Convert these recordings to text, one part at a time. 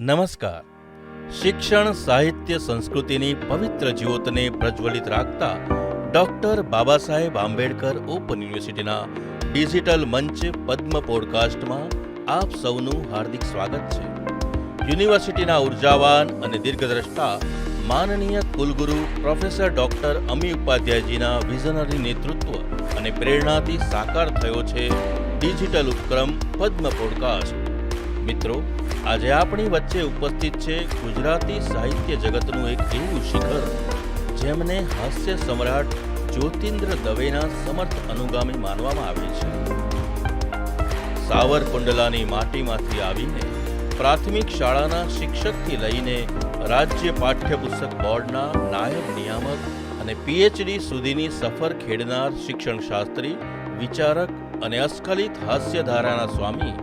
નમસ્કાર. શિક્ષણ, સાહિત્ય, સંસ્કૃતિની પવિત્ર જ્યોતને પ્રજ્વલિત રાખતા ડૉક્ટર બાબા સાહેબ આંબેડકર ઓપન યુનિવર્સિટીના ડિજિટલ મંચ પદ્મ પોડકાસ્ટમાં આપ સૌનું હાર્દિક સ્વાગત છે. યુનિવર્સિટીના ઉર્જાવાન અને દીર્ઘદ્રષ્ટા માનનીય કુલગુરુ પ્રોફેસર ડૉક્ટર અમી ઉપાધ્યાયજીના વિઝનરી નેતૃત્વ અને પ્રેરણાથી સાકાર થયો છે ડિજિટલ ઉપક્રમ પદ્મ પોડકાસ્ટ. મિત્રો, આજે આપણી વચ્ચે ઉપસ્થિત છે ગુજરાતી સાહિત્ય જગતનું એક એવું શિખર જેમને હાસ્ય સમ્રાટ જ્યોતિન્દ્ર દવેના સમર્થ અનુગામી માનવામાં આવે છે. સાવરકુંડલાની માટીમાંથી આવીને પ્રાથમિક શાળાના શિક્ષકથી લઈને રાજ્ય પાઠ્યપુસ્તક બોર્ડના નાયબ નિયામક અને પીએચડી સુધીની સફર ખેડનાર શિક્ષણશાસ્ત્રી, વિચારક અને અસ્ખલિત હાસ્યધારાના સ્વામી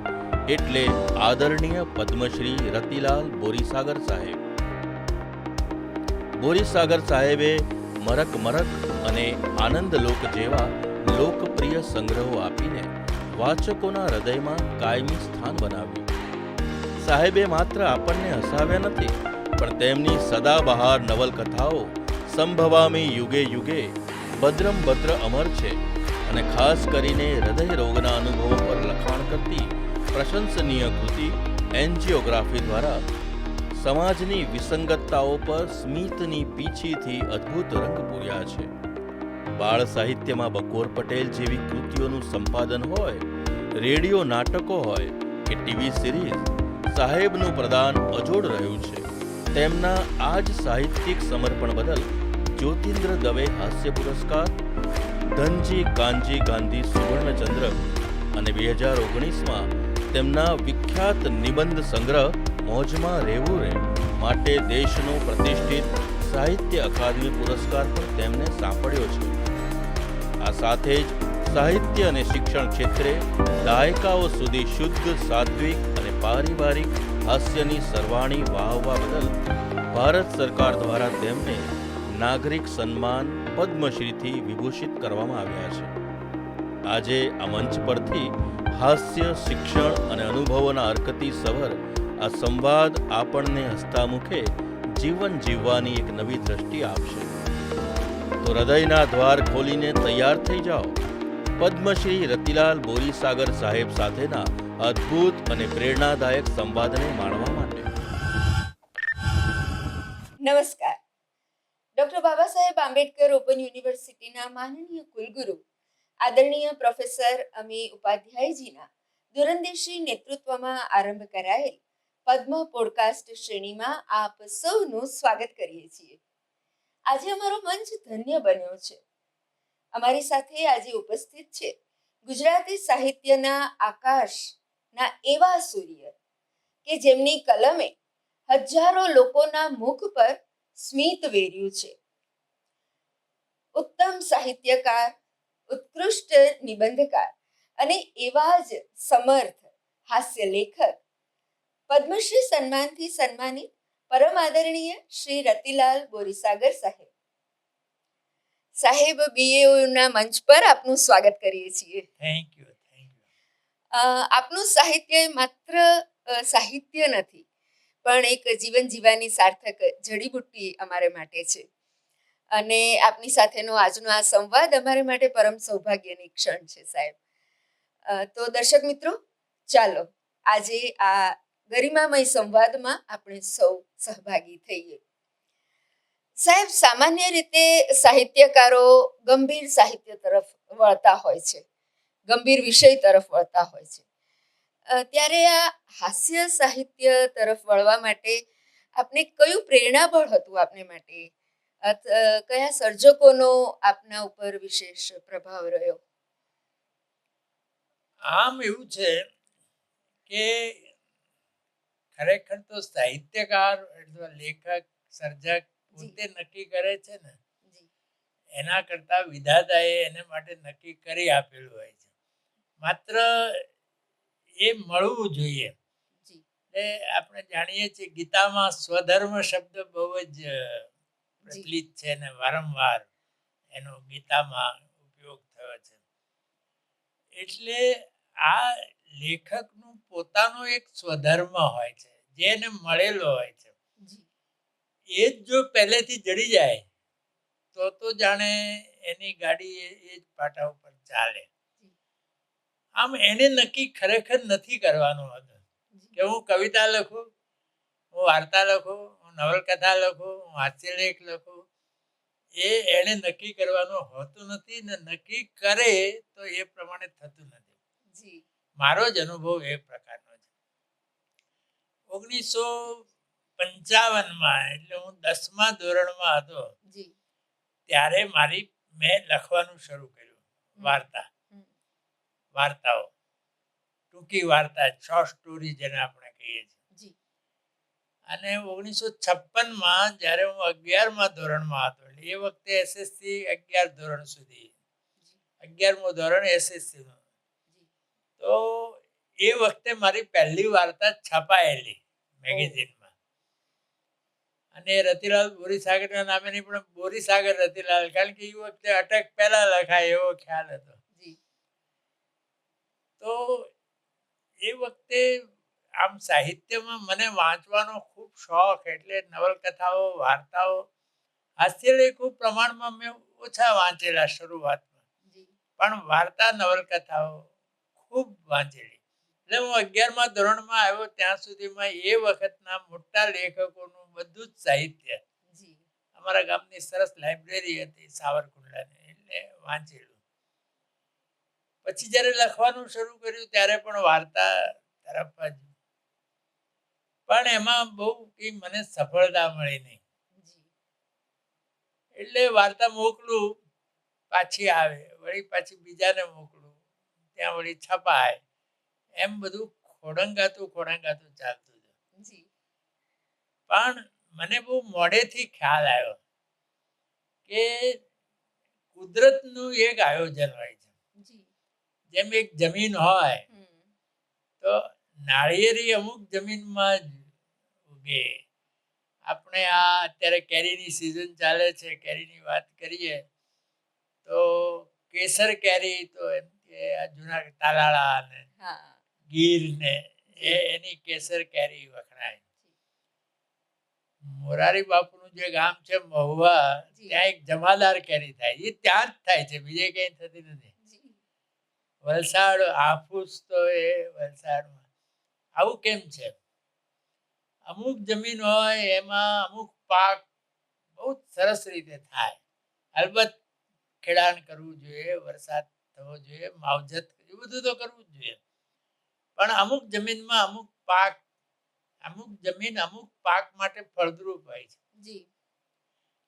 એટલે આદરણીય પદ્મશ્રી રતિલાલ બોરીસાગર સાહેબ. બોરીસાગર સાહેબે મરક મરક અને આનંદલોક જેવા લોકપ્રિય સંગ્રહો આપીને વાચકોના હૃદયમાં કાયમી સ્થાન બનાવ્યું. સાહેબે માત્ર આપણને હસાવ્યા નથી, પણ તેમની સદાબહાર નવલકથાઓ સંભવામી યુગે યુગે, ભદ્રમ ભદ્ર અમર છે અને ખાસ કરીને હૃદય રોગના અનુભવો પર લખાણ કરતી પ્રશંસનીય કૃતિ એન્જિયોગ્રાફી દ્વારા સમાજની વિસંગતતાઓ પર સ્મિતની પીછીથી અદ્ભુત રંગ પૂર્યા છે. બાળ સાહિત્યમાં બકોર પટેલ જેવી કૃતિઓનું સંપાદન હોય, રેડિયો નાટકો હોય કે ટીવી સિરીઝ, સાહેબનું પ્રદાન અજોડ રહ્યું છે. તેમના આ જ સાહિત્યિક સમર્પણ બદલ જ્યોતિન્દ્ર દવે હાસ્ય પુરસ્કાર, ધનજી કાનજી ગાંધી સુવર્ણચંદ્રક અને 2019માં તેમના વિખ્યાત નિબંધ સંગ્રહ મોજમાં રહેવું રે માટે દેશનો પ્રતિષ્ઠિત સાહિત્ય અકાદમી પુરસ્કાર પણ તેમને સાંપડ્યો છે. આ સાથે જ સાહિત્ય અને શિક્ષણ ક્ષેત્રે દાયકાઓ સુધી શુદ્ધ, સાત્વિક અને પારિવારિક હાસ્યની સર્વાણી વાહવા બદલ ભારત સરકાર દ્વારા તેમને નાગરિક સન્માન પદ્મશ્રીથી વિભૂષિત કરવામાં આવ્યા છે. આજે આ મંચ પરથી હાસ્ય, શિક્ષણ અને અનુભવોના અર્કતી સભર આ સંવાદ આપણને હસતા મુખે જીવન જીવવાની એક નવી દ્રષ્ટિ આપશે. તો હૃદયના દ્વાર ખોલીને તૈયાર થઈ જાઓ પદ્મશ્રી રતિલાલ બોરીસાગર સાહેબ સાથેના અદ્ભુત અને પ્રેરણાદાયક સંવાદને માણવા માટે. નમસ્કાર. ડોક્ટર બાબા સાહેબ આંબેડકર ઓપન યુનિવર્સિટીના માનનીય કુલગુરુ આદરણીય પ્રોફેસર અમી ઉપાધ્યાયજીના દૂરંદેશી નેતૃત્વમાં આરંભ કરાયેલ પદ્મ પોડકાસ્ટ શ્રેણીમાં આપ સૌનું સ્વાગત કરીએ છીએ. આજે અમારો મંચ ધન્ય બન્યો છે. અમારી સાથે આજે ઉપસ્થિત છે ગુજરાતી સાહિત્યના આકાશના એવા સૂર્ય કે જેમની કલમે હજારો લોકોના મુખ પર સ્મિત વેર્યું છે. ઉત્તમ સાહિત્યકાર, ઉત્કૃષ્ટ નિબંધકાર અને એવા જ સમર્થ હાસ્ય લેખક, પદ્મશ્રી સન્માનથી સન્માનિત પરમ આદરણીય શ્રી રતિલાલ બોરીસાગર સાહેબ. સાહેબ, બીએઓના મંચ પર આપનું સ્વાગત કરીએ છીએ. Thank you. આપનું સાહિત્ય માત્ર સાહિત્ય નથી, પણ એક જીવન જીવવાની સાર્થક જડીબુટ્ટી અમારે માટે છે. અને આપની સાથેનો આજનો આ સંવાદ અમારે માટે પરમ સૌભાગ્યની ક્ષણ છે સાહેબ. તો દર્શક મિત્રો, ચાલો આજે આ ગરિમામય સંવાદમાં આપણે સૌ સહભાગી થઈએ. સાહેબ, સામાન્ય રીતે સાહિત્યકારો ગંભીર સાહિત્ય તરફ વળતા હોય છે, ગંભીર વિષય તરફ વળતા હોય છે. ત્યારે આ હાસ્ય સાહિત્ય તરફ વળવા માટે આપને કયું પ્રેરણાબળ હતું? આપને માટે કયા સર્જકોનો આપના ઉપર વિશેષ પ્રભાવ રહ્યો? આમ એવું છે કે ખરેખર તો સાહિત્યકાર અથવા લેખક, સર્જક પોતે નક્કી કરે છે ને, એના કરતા વિધાતાએ એને માટે નક્કી કરી આપેલું હોય છે. માત્ર એ મળવું જોઈએ. એટલે આપણે જાણીએ છીએ ગીતામાં સ્વધર્મ શબ્દ બહુ જ પ્રચલિત છે અને વારંવાર એનો ગીતામાં ઉપયોગ થયો છે. એટલે આ લેખકનું પોતાનો એક સ્વધર્મ હોય છે, જે એને મળેલો હોય છે જી એ જ જો પહેલેથી જડી જાય તો જાણે એની ગાડી એ જ પાટા ઉપર ચાલે. જી આમ એને નક્કી ખરેખર નથી કરવાનું હતું કે જી હું કવિતા લખું, હું વાર્તા લખું, હું નવલકથા લખું, હું હાસ્યલેખ લખું. એ એને નક્કી કરવાનું હોતું નથી ને નક્કી કરે તો એ પ્રમાણે થતું નથી. જી મારો જ અનુભવ એ પ્રકારનો છે. 1955માં એટલે હું 10મા ધોરણમાં હતો જી ત્યારે મેં લખવાનું શરૂ કર્યું. વાર્તા હમ, વાર્તાઓ ટૂંકી વાર્તા, શોર્ટ સ્ટોરી જેને આપણે કહીએ છીએ. જી અને 1956માં જ્યારે હું 11મા ધોરણમાં હતો એટલે એ વખતે એસએસસી 11 ધોરણ સુધી, જી 11મું ધોરણ એસએસસીનું, જી તો એ વખતે મારી પહેલી વાર્તા છપાયેલી મેગેઝિનમાં. અને એ રતિલાલ બોરીસાગરના નામે નહીં પણ બોરીસાગર રતિલાલ, કારણ કે એ વખતે અટક પહેલા લખાય એવો ખ્યાલ હતો. જી તો એ વખતે આમ સાહિત્યમાં મને વાંચવાનો ખૂબ શોખ, એટલે નવલકથાઓ, વાર્તાઓ, હાસ્યલેખો પ્રમાણમાં મેં ઓછા વાંચેલા શરૂઆતમાં, જી પણ વાર્તા નવલકથાઓ ખૂબ વાંચેલી. એટલે હું 11મા ધોરણમાં આવ્યો ત્યાં સુધીમાં એ વખતના મોટા લેખકોનું બધું જ સાહિત્ય જી અમારા ગામની સરસ લાઇબ્રેરી હતી સાવરકુંડલાની, એટલે વાંચેલું. પછી જ્યારે લખવાનું શરૂ કર્યું ત્યારે પણ વાર્તા તરફ જ, પણ એમાં બહુ કંઈ મને સફળતા મળી નહીં. જી એટલે વાર્તા મોકલું, પાછી આવે, વળી પાછી બીજાને મોકલું, ત્યાં વળી છપાય, એમ બધું ખોડંગાતું ચાલતું હતું. જી પણ મને બહુ મોડેથી ખ્યાલ આવ્યો કે કુદરતનું એક આયોજન હોય છે. જી જેમ એક જમીન હોય હમ, તો નાળિયેરી અમુક જમીનમાં જ ઉગે. આપણે આ અત્યારે કેરીની સિઝન ચાલે છે, કેરીની વાત કરીએ તો કેસર કેરી, તો એમ કે આ જૂના તાલાળા ને હા ગીર ને એની કેસર કેરી વખણાય. મોરારી બાપુનું જે ગામ છે મહુવા, જી. ત્યાં એક જમાદાર કેરી થાય, એ ત્યાં જ થાય છે, બીજે ક્યાંય થતી નથી. જી વલસાડ, હાફૂસ તો એ વલસાડમાં. આવું કેમ છે? અમુક જમીન હોય એમાં અમુક પાક બહુ જ સરસ રીતે થાય. અલબત્ત ખેડાણ કરવું જોઈએ, વરસાદ થવો જોઈએ, માવજત એ બધું તો કરવું જ જોઈએ. પણ અમુક જમીનમાં અમુક જમીન અમુક પાક માટે ફળદ્રુપ હોય છે. જી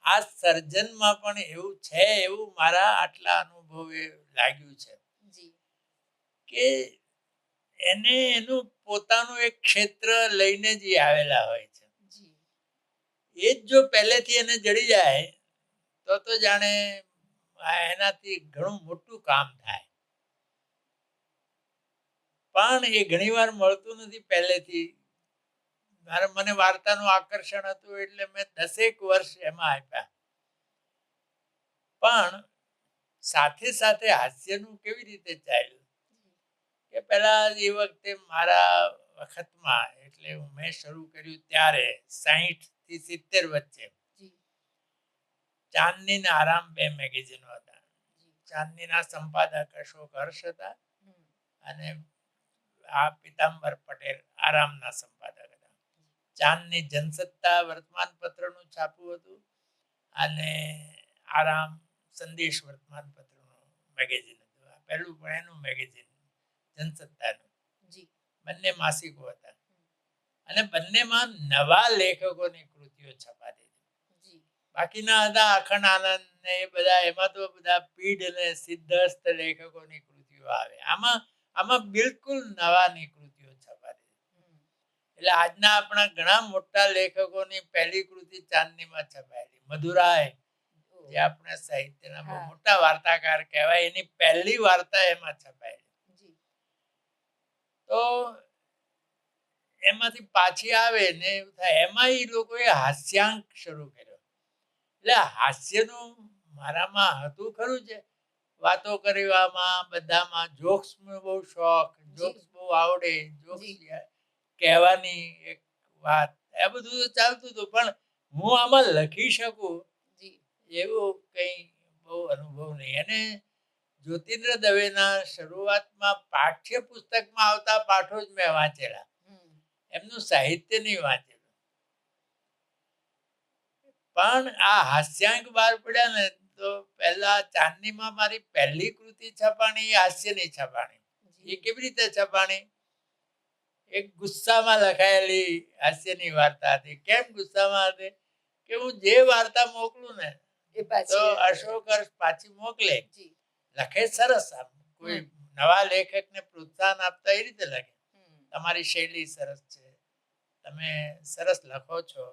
આ સર્જનમાં પણ એવું છે, એવું મારા આટલા અનુભવે લાગ્યું છે જી કે એને એનું પોતાનું એક ક્ષેત્ર લઈને જ આવેલા હોય છે. જી એ જ જો પહેલેથી એને જડી જાય તો જાણે એનાથી ઘણું મોટું કામ થાય. પણ એ ઘણીવાર મળતું નથી પહેલેથી. મને વાર્તાનું આકર્ષણ હતું એટલે મેં 10 વર્ષ એમાં આપ્યા. પણ સાથે સાથે હાસ્યનું કેવી રીતે ચાલ્યું કે પહેલા એ વખતે મારા વખતમાં, એટલે મેં શરૂ કર્યું ત્યારે 60 થી 70 વચ્ચે જી ચાંદની ને આરામ 2 મેગેઝિનો હતા. જી ચાંદનીના સંપાદક અશોક હર્ષ હતા હમ, અને આ પિતાંબર પટેલ આરામના સંપાદક હતા. ચાંદની જનસત્તા વર્તમાન પત્રનું છાપું હતું અને આરામ સંદેશ વર્તમાન પત્રનું મેગેઝિન હતું. આ પહેલું પણ એનું મેગેઝિન જનસત્તાનું. જી બંને માસિકો હતા અને બંનેમાં નવા લેખકોની કૃતિઓ છપાતી હતી. જી બાકીના હતા અખંડ આનંદ ને એ બધા, એમાં તો બધા પીઢ અને સિદ્ધસ્થ લેખકોની કૃતિઓ આવે. આમાં બિલકુલ નવાની કૃતિઓ છપાતી. હમ, એટલે આજના આપણા ઘણા મોટા લેખકોની પહેલી કૃતિ ચાંદનીમાં છપાયેલી. મધુરાય, ઓ, જે આપણા સાહિત્યના બહુ હા. મોટા વાર્તાકાર કહેવાય, એની પહેલી વાર્તા એમાં છપાયેલી. જી તો એમાંથી પાછી આવે ને એવું થાય. એમાં એ લોકોએ હાસ્યાંક શરૂ કર્યો. એટલે હાસ્યનું મારામાં હતું ખરું છે, વાતો કરવામાં બધામાં. જોક્સનો બહુ શોખ, જોક્સ બહુ આવડે, જોક્સ જી. કહેવાની એક વાત, એ બધું તો ચાલતું હતું, પણ હું આમાં લખી શકું જી એવું કંઈ બહુ અનુભવ નહીં. અને જ્યોતિન્દ્ર દવેના શરૂઆતમાં પાઠ્યપુસ્તકમાં આવતા પાઠો જ મેં વાંચેલા, હમ. એમનું સાહિત્ય નહીં વાંચેલું. પણ આ હાસ્યાંક બહાર પડ્યા ને તો પહેલા ચાંદનીમાં મારી પહેલી કૃતિ છપાણી એ હાસ્યની છપાણી. એ કેવી રીતે છપાણી? એક ગુસ્સામાં લખાયેલી હાસ્યની વાર્તા હતી. કેમ ગુસ્સામાં હતી? કે હું જે વાર્તા મોકલું ને એ તો પાછી અશોક હર્ષ પાછી મોકલે, જી લખે સરસ. આમ કોઈ નવા લેખકને પ્રોત્સાહન આપતા એ રીતે લખે, હમ. તમારી શૈલી સરસ છે, તમે સરસ લખો છો,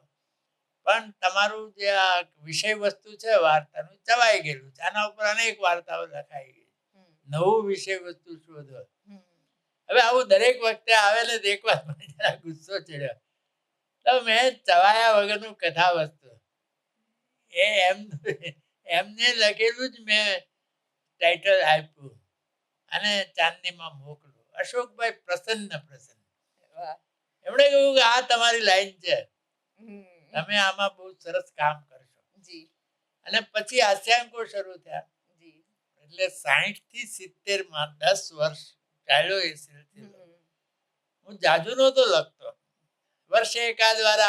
પણ તમારું જે આ વિષય વસ્તુ છે વાર્તાનું ચવાઈ ગયેલું છે, આના ઉપર અનેક વાર્તાઓ લખાઈ ગઈ, હમ. નવું વિષય વસ્તુ શોધો. હમ. હવે આવું દરેક વખતે આવે ને તો એક વાર મને જરા ગુસ્સો ચડ્યો, તો મેં ચવાયા વગરનું કથા વસ્તુ એ એમને લખેલું જ મેં ટાઇટલ આપ્યું અને ચાંદનીમાં મોકલું. અશોકભાઈ પ્રસન્ન. વાહ. એમણે કહ્યું કે આ તમારી લાઈન છે, હમ. તમે આમાં બહુ સરસ કામ કરશો. જી અને પછી હાસ્યાંકો શરૂ થયા. જી એટલે 60 થી 70 માં 10 વર્ષ ચાલ્યો એ સિલસિલો. હમ. હું જાજુ નહોતો લખતો, વર્ષે એકાદ વાર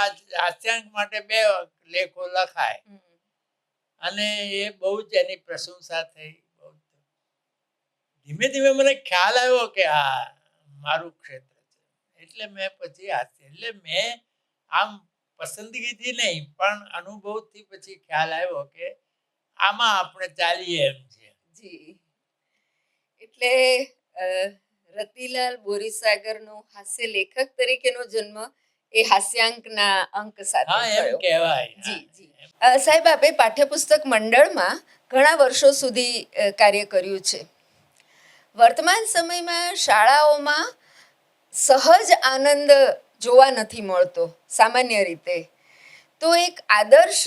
હાસ્યાંક માટે 2 લેખો લખાય, હમ. અને એ બહુ જ એની પ્રશંસા થઈ. બહુ જ. ધીમે ધીમે મને ખ્યાલ આવ્યો કે આ મારું ક્ષેત્ર છે, એટલે મેં પછી હાસ્ય, એટલે મેં આમ પસંદગીથી નહીં પણ અનુભવથી પછી ખ્યાલ આવ્યો કે આમાં આપણે ચાલીએ એમ છે. જી એટલે રતિલાલ બોરીસાગરનો હાસ્ય લેખક તરીકેનો જન્મ એ હાસ્યાંકના અંક સાથે હા, એમ થયો. કહેવાય. જી જી સાહેબ, આપે પાઠ્યપુસ્તક મંડળમાં ઘણા વર્ષો સુધી કાર્ય કર્યું છે. વર્તમાન સમયમાં શાળાઓમાં સહજ આનંદ જોવા નથી મળતો સામાન્ય રીતે, તો એક આદર્શ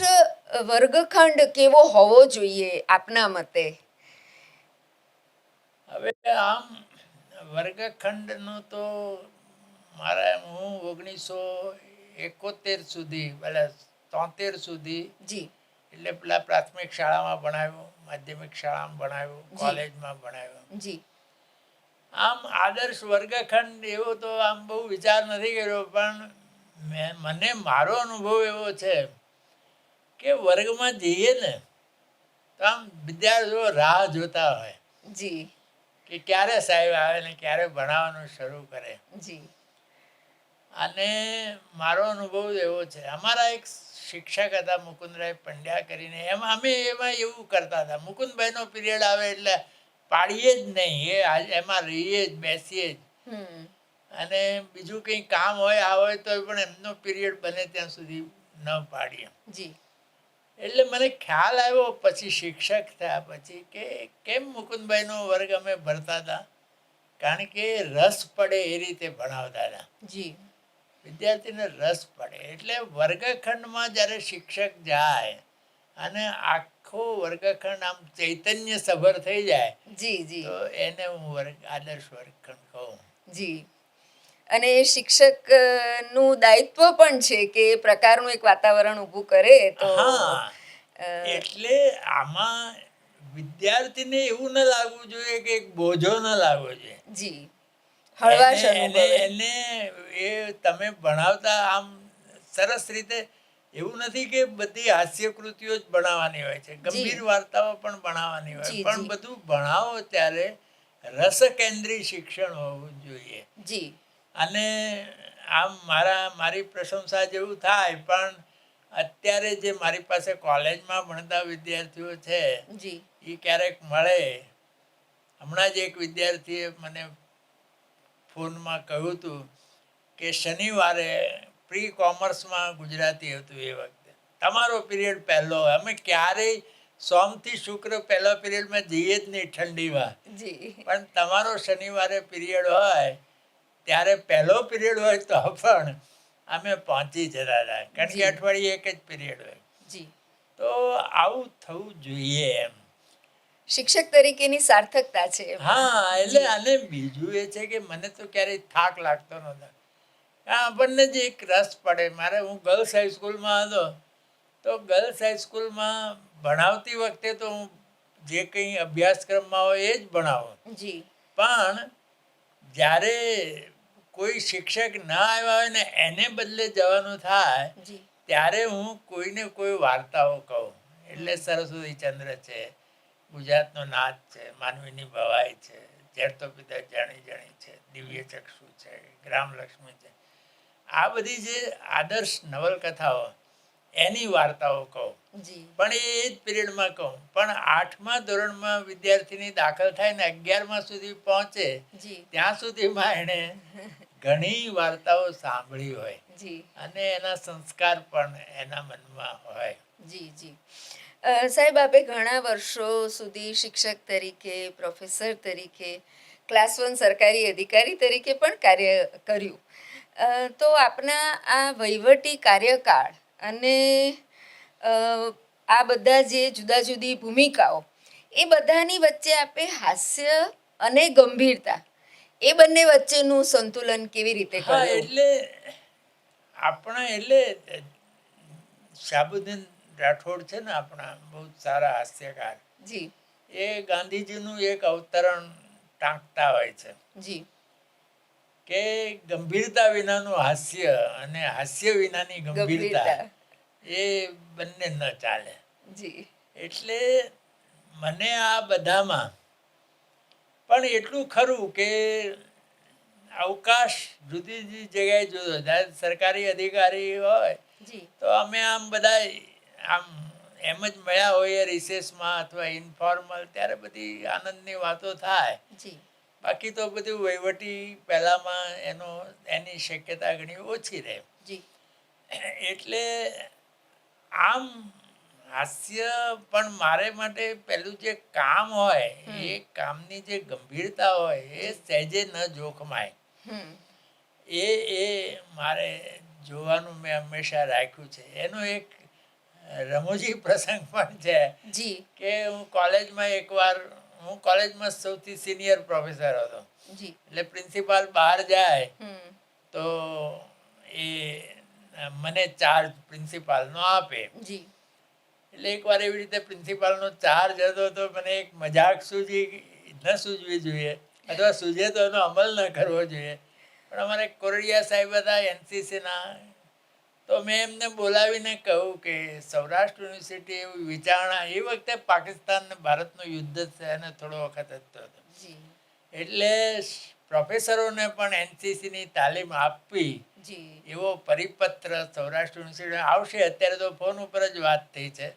વર્ગખંડ કેવો હોવો જોઈએ આપના મતે? હવે આમ વર્ગખંડનું તો હું 1971 સુધી, પેલા 73 સુધી, જી એટલે પેલા પ્રાથમિક શાળામાં ભણાવ્યું, માધ્યમિક શાળામાં ભણાવ્યું, કોલેજમાં ભણાવ્યું. જી આમ આદર્શ વર્ગખંડ એવો તો આમ બહુ વિચાર નથી કર્યો, પણ મને મારો અનુભવ એવો છે કે વર્ગમાં જઈએ ને તો આમ વિદ્યાર્થીઓ રાહ જોતા હોય જી કે ક્યારે સાહેબ આવે ને ક્યારે ભણાવવાનું શરૂ કરે. જી અને મારો અનુભવ એવો છે, અમારા એક શિક્ષક હતા મુકુંદરાય પંડ્યા કરીને, એમાં એવું કરતા હતા, મુકુંદભાઈનો પીરિયડ આવે એટલે પાડીએ જ નહીં, એમાં રહીએ જ, બેસીએ જ. હમ. અને બીજું કંઈ કામ હોય આ હોય તો પણ એમનો પીરિયડ બને ત્યાં સુધી ન પાડીએ. જી એટલે મને ખ્યાલ આવ્યો પછી શિક્ષક થયા પછી કે કેમ મુકુંદભાઈનો વર્ગ અમે ભરતા હતા, કારણ કે રસ પડે એ રીતે ભણાવતા હતા, જી વિદ્યાર્થીને રસ પડે. એટલે વર્ગખંડમાં જ્યારે શિક્ષક જાય અને આખો વર્ગખંડ આમ ચૈતન્ય સભર થઈ જાય જી જી તો એને હું આદર્શ વર્ગખંડ કહું. જી અને શિક્ષકનું દાયિત્વ પણ છે કે એ પ્રકારનું એક વાતાવરણ ઊભું કરે તો હા, એટલે આમાં વિદ્યાર્થીને એવું ન લાગવું જોઈએ કે એક બોજો ન લાગવો જોઈએ. જી હળવાશ એને અનુભવે. એને એ તમે ભણાવતા આમ સરસ રીતે, એવું નથી કે બધી હાસ્ય કૃતિઓ જ ભણાવવાની હોય છે, ગંભીર વાર્તાઓ પણ ભણાવવાની હોય, જી, પણ જી. બધું ભણાવો ત્યારે રસ કેન્દ્રી શિક્ષણ હોવું જોઈએ. જી અને આમ મારી પ્રશંસા જેવું થાય, પણ અત્યારે જે મારી પાસે કોલેજમાં ભણતા વિદ્યાર્થીઓ છે જી એ ક્યારેક મળે. હમણાં જ એક વિદ્યાર્થીએ મને ફોનમાં કહ્યું હતું કે શનિવારે પ્રી કોમર્સમાં ગુજરાતી હતું, એ વખતે તમારો પીરિયડ પહેલો હોય, અમે ક્યારેય સોમથી શુક્ર પહેલો પીરિયડમાં જઈએ જ નહીં ઠંડીમાં, જી પણ તમારો શનિવારે પીરિયડ હોય ત્યારે પહેલો પીરિયડ હોય તો પણ અમે પહોંચી જતા હતા, કારણ કે અઠવાડિયે એક જ પીરિયડ હોય. જી તો આવું થવું જોઈએ એમ. શિક્ષક તરીકેની સાર્થકતા છે એમાં. હા, એટલે અને બીજું એ છે કે મને તો ક્યારેય થાક લાગતો નહોતો. આપણને જ એક રસ પડે. હું ગર્લ્સ હાઈસ્કૂલમાં હતો તો ગર્લ્સ હાઈસ્કૂલમાં ભણાવતી વખતે તો હું જે કંઈ અભ્યાસક્રમમાં હોય એ જ ભણાવું, જી પણ જ્યારે કોઈ શિક્ષક ના આવ્યા હોય ને એને બદલે જવાનું થાય જી ત્યારે હું કોઈને કોઈ વાર્તાઓ કહું. એટલે સરસ્વતીચંદ્ર છે, ગુજરાતનો નાચ છે, માનવીની ભવાઈ છે, ઝેર તો પિતા જાણી જાણી છે, દિવ્ય ચક્ષુ છે, ગ્રામલક્ષ્મી છે, આ બધી જે આદર્શ નવલકથાઓ એની વાર્તાઓ કહું. જી પણ એ જ પિરિયડમાં કહું. પણ 8મા ધોરણમાં વિદ્યાર્થીની દાખલ થાય ને 11મા સુધી પહોંચે જી ત્યાં સુધીમાં એણે ઘણી વાર્તાઓ સાંભળી હોય જી અને એના સંસ્કાર પણ એના મનમાં હોય. જી જી સાહેબ, આપે ઘણા વર્ષો સુધી શિક્ષક તરીકે, પ્રોફેસર તરીકે, ક્લાસ 1 સરકારી અધિકારી તરીકે પણ કાર્ય કર્યું. તો આપના આ વહીવટી કાર્યકાળ અને આ બધા જે જુદા જુદી ભૂમિકાઓ, એ બધાની વચ્ચે આપે હાસ્ય અને ગંભીરતા, એ બંને વચ્ચેનું સંતુલન કેવી રીતે હા, કર્યું? એટલે શાહબુદ્દીન રાઠોડ છે ને, આપણા બહુ સારા હાસ્યકાર, જી એ ગાંધીજીનું એક અવતરણ ટાંકતા હોય છે જી કે ગંભીરતા વિનાનું હાસ્ય અને હાસ્ય વિનાની ગંભીરતા એ બંને ન ચાલે. જી એટલે મને આ બધામાં પણ એટલું ખરું કે અવકાશ જુદી જુદી જગ્યાએ જુદો. જ્યારે સરકારી અધિકારી હોય જી તો અમે આમ બધા આમ એમ જ મળ્યા હોઈએ રિસેસમાં અથવા ઇન્ફોર્મલ, ત્યારે બધી આનંદની વાતો થાય. જી બાકી તો બધું વહીવટી પહેલામાં એની શક્યતા ઘણી ઓછી રહે. જી એટલે આમ હાસ્ય પણ મારે માટે પહેલું જે કામ હોય એ કામની જે ગંભીરતા હોય એ સહેજે ન જોખમાય. હમ એ મારે જોવાનું મેં હંમેશા રાખ્યું છે. એનો એક રમૂજી પ્રસંગ પણ છે જી કે હું કોલેજમાં સૌથી સિનિયર પ્રોફેસર હતો. જી એટલે પ્રિન્સિપાલ બહાર જાય હમ તો એ મને ચાર્જ પ્રિન્સિપાલનો આપે. જી એટલે એકવાર એવી રીતે પ્રિન્સિપાલનો ચાર્જ હતો તો મને એક મજાક સૂઝવી જોઈએ, અથવા સૂઝે તો એનો અમલ ન કરવો જોઈએ. પણ અમારે કોરડિયા સાહેબ હતા એનસીસીના, તો મેં એમને બોલાવીને કહ્યું કે સૌરાષ્ટ્ર યુનિવર્સિટી એવી વિચારણા, એ વખતે પાકિસ્તાન ને ભારતનું યુદ્ધ છે અને થોડો વખત હતો, જી એટલે પ્રોફેસરોને પણ એનસીસીની તાલીમ આપવી જી એવો પરિપત્ર સૌરાષ્ટ્ર યુનિવર્સિટી આવશે. અત્યારે તો ફોન ઉપર જ વાત થઈ છે,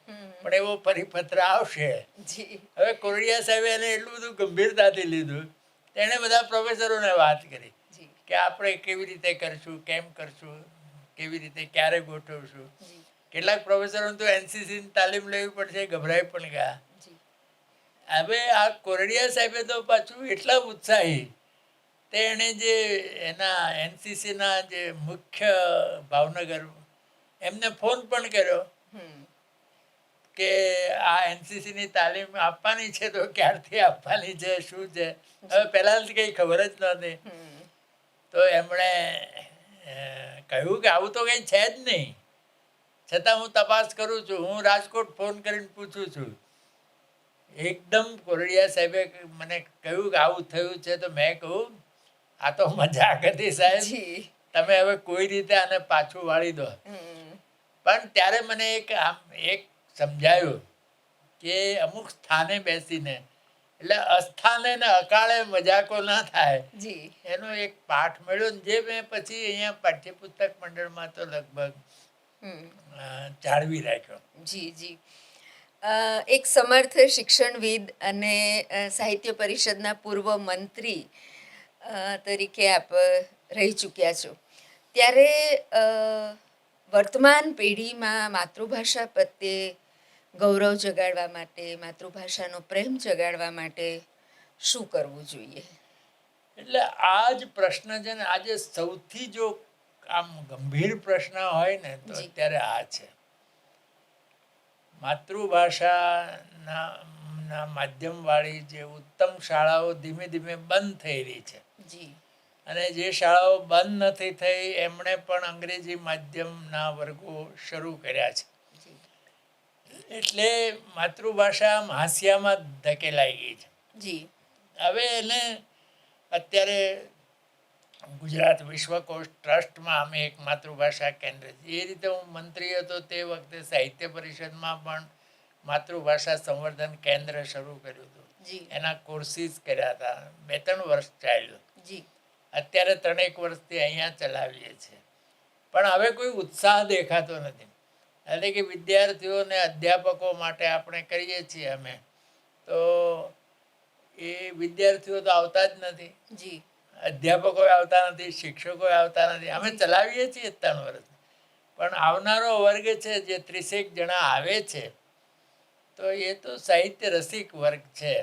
પણ એવો પરિપત્ર આવશે. જી હવે કોરડિયા સાહેબે એને એટલું બધું ગંભીરતાથી લીધું, તેણે બધા પ્રોફેસરોને વાત કરી જી કે આપણે કેવી રીતે કરશું, કેમ કરશું, કેવી રીતે ક્યારે ગોઠવશું. જી કેટલાક પ્રોફેસરોને તો એનસીસીની તાલીમ લેવી પડશે, ગભરાઈ પણ ગયા. જી હવે આ કોરડિયા સાહેબે તો પાછું એટલા ઉત્સાહી, તે એણે જે એના એનસીસીના જે મુખ્ય ભાવનગર, એમને ફોન પણ કર્યો હમ કે આ એનસીસીની તાલીમ આપવાની છે તો ક્યારથી આપવાની છે, શું છે. હવે પહેલાંથી કંઈ ખબર જ નહોતી. હમ તો એમણે કહ્યું કે આવું તો કંઈ છે જ નહીં, છતાં હું તપાસ કરું છું, હું રાજકોટ ફોન કરીને પૂછું છું. એકદમ કોરડિયા સાહેબે મને કહ્યું કે આવું થયું છે. તો મેં કહ્યું આ તો મજાક હતી સાહેબ, જી તમે હવે કોઈ રીતે આને પાછું વાળી દો. હમ પણ ત્યારે મને એક સમજાયું કે અમુક સ્થાને બેસીને, એટલે અસ્થાને ને અકાળે મજાકો ના થાય, જી એનો એક પાઠ મળ્યો ને જે મેં પછી અહીંયા પાઠ્યપુસ્તક મંડળમાં તો લગભગ હમ જાળવી રાખ્યો. જી જી એક સમર્થ શિક્ષણવિદ અને સાહિત્ય પરિષદના પૂર્વ મંત્રી તરીકે આપ રહી ચૂક્યા છો. ત્યારે વર્તમાન પેઢીમાં માતૃભાષા પ્રત્યે ગૌરવ જગાડવા માટે, માતૃભાષાનો પ્રેમ જગાડવા માટે શું કરવું જોઈએ? એટલે આ જ પ્રશ્ન છે ને, આજે સૌથી જો આમ ગંભીર પ્રશ્ન હોય ને તો અત્યારે આ છે. માતૃભાષાના માધ્યમવાળી જે ઉત્તમ શાળાઓ ધીમે ધીમે બંધ થઈ રહી છે. જી અને જે શાળાઓ બંધ નથી થઈ એમણે પણ અંગ્રેજી માધ્યમના વર્ગો શરૂ કર્યા છે. જી એટલે માતૃભાષા હાંસિયામાં ધકેલાઈ ગઈ છે. જી હવે એને અત્યારે ગુજરાત વિશ્વકોશ ટ્રસ્ટમાં અમે એક માતૃભાષા કેન્દ્ર છે. એ રીતે હું મંત્રી હતો તે વખતે સાહિત્ય પરિષદમાં પણ માતૃભાષા સંવર્ધન કેન્દ્ર શરૂ કર્યું હતું. જી એના કોર્સિસ કર્યા હતા. 2-3 વર્ષ ચાલ્યું. જી અત્યારે 3-1 વર્ષથી અહીંયા ચલાવીએ છીએ. પણ હવે કોઈ ઉત્સાહ દેખાતો નથી. એટલે કે વિદ્યાર્થીઓને અધ્યાપકો માટે આપણે કરીએ છીએ અમે, તો એ વિદ્યાર્થીઓ તો આવતા જ નથી, જી અધ્યાપકો આવતા નથી, શિક્ષકો આવતા નથી. અમે ચલાવીએ છીએ 3 વર્ષ, પણ આવનારો વર્ગ છે જે 30 જણા આવે છે, તો એ તો સાહિત્ય રસિક વર્ગ છે.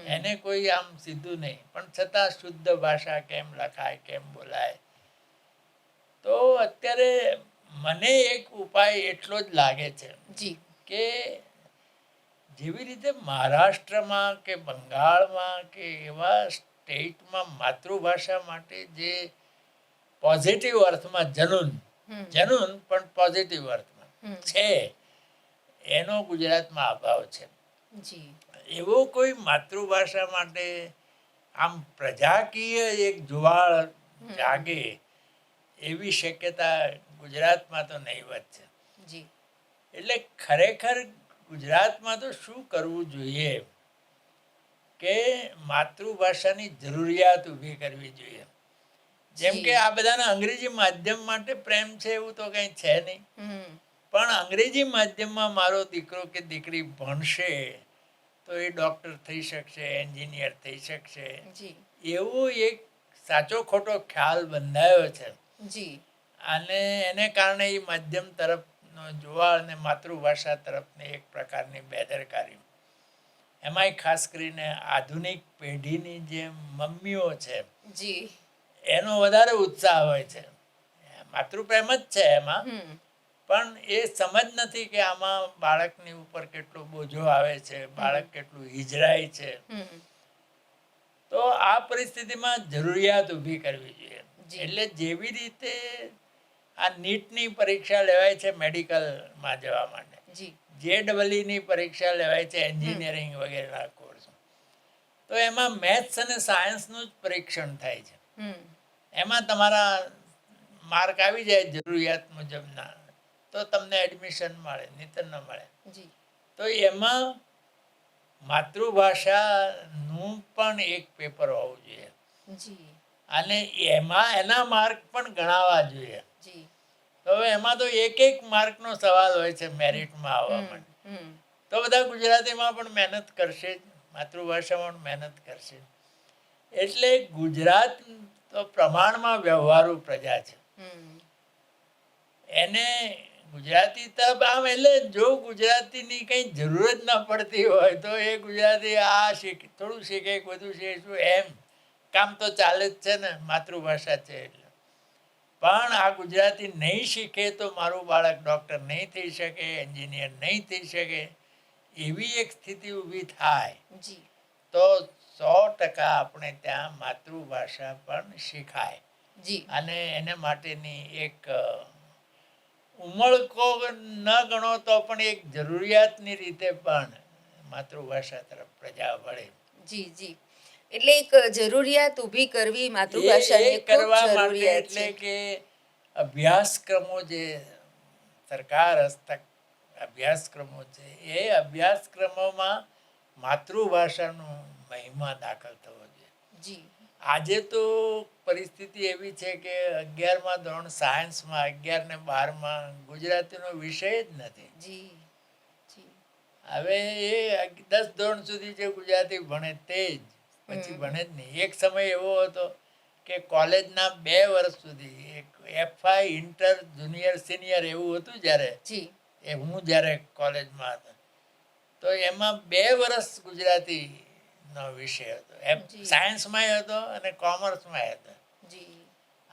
એને કોઈ આમ સીધું નહીં, પણ છતાં શુદ્ધ ભાષા કેમ લખાય, કેમ બોલાય. તો અત્યારે મને એક ઉપાય એટલો જ લાગે છે જી કે જેવી રીતે મહારાષ્ટ્રમાં કે બંગાળમાં કે એવા સ્ટેટમાં માતૃભાષા માટે જે પોઝિટિવ અર્થમાં જનૂન પણ પોઝિટિવ અર્થમાં છે, એનો ગુજરાતમાં અભાવ છે. જી એવો કોઈ માતૃભાષા માટે આમ પ્રજાકીય એક જુવાળ જાગે એવી શક્યતા ગુજરાતમાં તો નહીવત છે. જી એટલે ખરેખર ગુજરાતમાં તો શું કરવું જોઈએ કે માતૃભાષાની જરૂરિયાત ઊભી કરવી જોઈએ. જેમ કે આ બધાને અંગ્રેજી માધ્યમ માટે પ્રેમ છે એવું તો કંઈ છે નહીં, પણ અંગ્રેજી માધ્યમમાં મારો દીકરો કે દીકરી ભણશે તો એ ડૉક્ટર થઈ શકશે, એન્જિનિયર થઈ શકશે, એવો એક સાચો ખોટો ખ્યાલ બંધાયો છે. જી અને એને કારણે એ માધ્યમ તરફનો જુવાળ અને માતૃભાષા તરફની એક પ્રકારની બેદરકારી. એમાંય ખાસ કરીને આધુનિક પેઢીની જે મમ્મીઓ છે જી એનો વધારે ઉત્સાહ હોય છે. માતૃપ્રેમ જ છે એમાં, પણ એ સમજ નથી કે આમાં બાળકની ઉપર કેટલો બોજો આવે છે, બાળક કેટલું હિજરાય છે. તો આ પરિસ્થિતિમાં જરૂરિયાત ઊભી કરવી જોઈએ. એટલે જેવી રીતે આ નીટની પરીક્ષા લેવાય છે મેડિકલમાં જવા માટે, JEE પરીક્ષા લેવાય છે એન્જિનિયરિંગ વગેરેના કોર્સ, તો એમાં મેથ્સ અને સાયન્સનું જ પરીક્ષણ થાય છે. એમાં તમારા માર્ક આવી જાય જરૂરિયાત મુજબના તો તમને એડમિશન મળે, નહીંતર ન મળે. તો એમાં માતૃભાષાનું પણ એક પેપર હોવું જોઈએ અને એના માર્ક પણ ગણાવવા જોઈએ. તો એમાં તો એક માર્કનો સવાલ હોય છે મેરિટમાં આવવા માટે. તો બધા ગુજરાતીમાં પણ મહેનત કરશે જ, માતૃભાષામાં પણ મહેનત કરશે. એટલે ગુજરાત તો પ્રમાણમાં વ્યવહારુ પ્રજા છે. એને ગુજરાતી તરફ આમ, એટલે જો ગુજરાતીની કંઈ જરૂર જ ન પડતી હોય તો એ ગુજરાતી આ શીખ, થોડું શીખે, બધું શીખશું, એમ કામ તો ચાલે જ છે ને, માતૃભાષા છે એટલે. પણ આ ગુજરાતી નહીં શીખે તો મારું બાળક ડૉક્ટર નહીં થઈ શકે, એન્જિનિયર નહીં થઈ શકે, એવી એક સ્થિતિ ઊભી થાય તો 100% આપણે ત્યાં માતૃભાષા પણ શીખાય. અને એને માટેની એક ઉમળકો ન ગણો તો પણ એક જરૂરિયાતની રીતે પણ માતૃભાષા તરફ પ્રજા વળે. જી એટલે એક જરૂરિયાત ઊભી કરવી માતૃભાષાની ખૂબ કરવા માટે, જરૂરિયાત એટલે છે. કે અભ્યાસક્રમો જે સરકાર હસ્તક અભ્યાસક્રમો છે, એ અભ્યાસક્રમોમાં માતૃભાષાનો મહિમા દાખલ થવો જોઈએ. આજે તો પરિસ્થિતિ એવી છે કે 11મા ધોરણ સાયન્સમાં, 11 ને 12માં ગુજરાતીનો વિષય જ નથી. હવે એ 10 ધોરણ સુધી જે ગુજરાતી ભણે તે જ, પછી ભણે જ નહીં. એક સમય એવો હતો કે કોલેજના 2 વર્ષ સુધી FI, ઇન્ટર, જુનિયર, સિનિયર એવું હતું જ્યારે, હું જ્યારે કોલેજમાં હતો, તો એમાં 2 વર્ષ ગુજરાતીનો વિષય હતો. સાયન્સમાં હતો અને કોમર્સમાં હતો.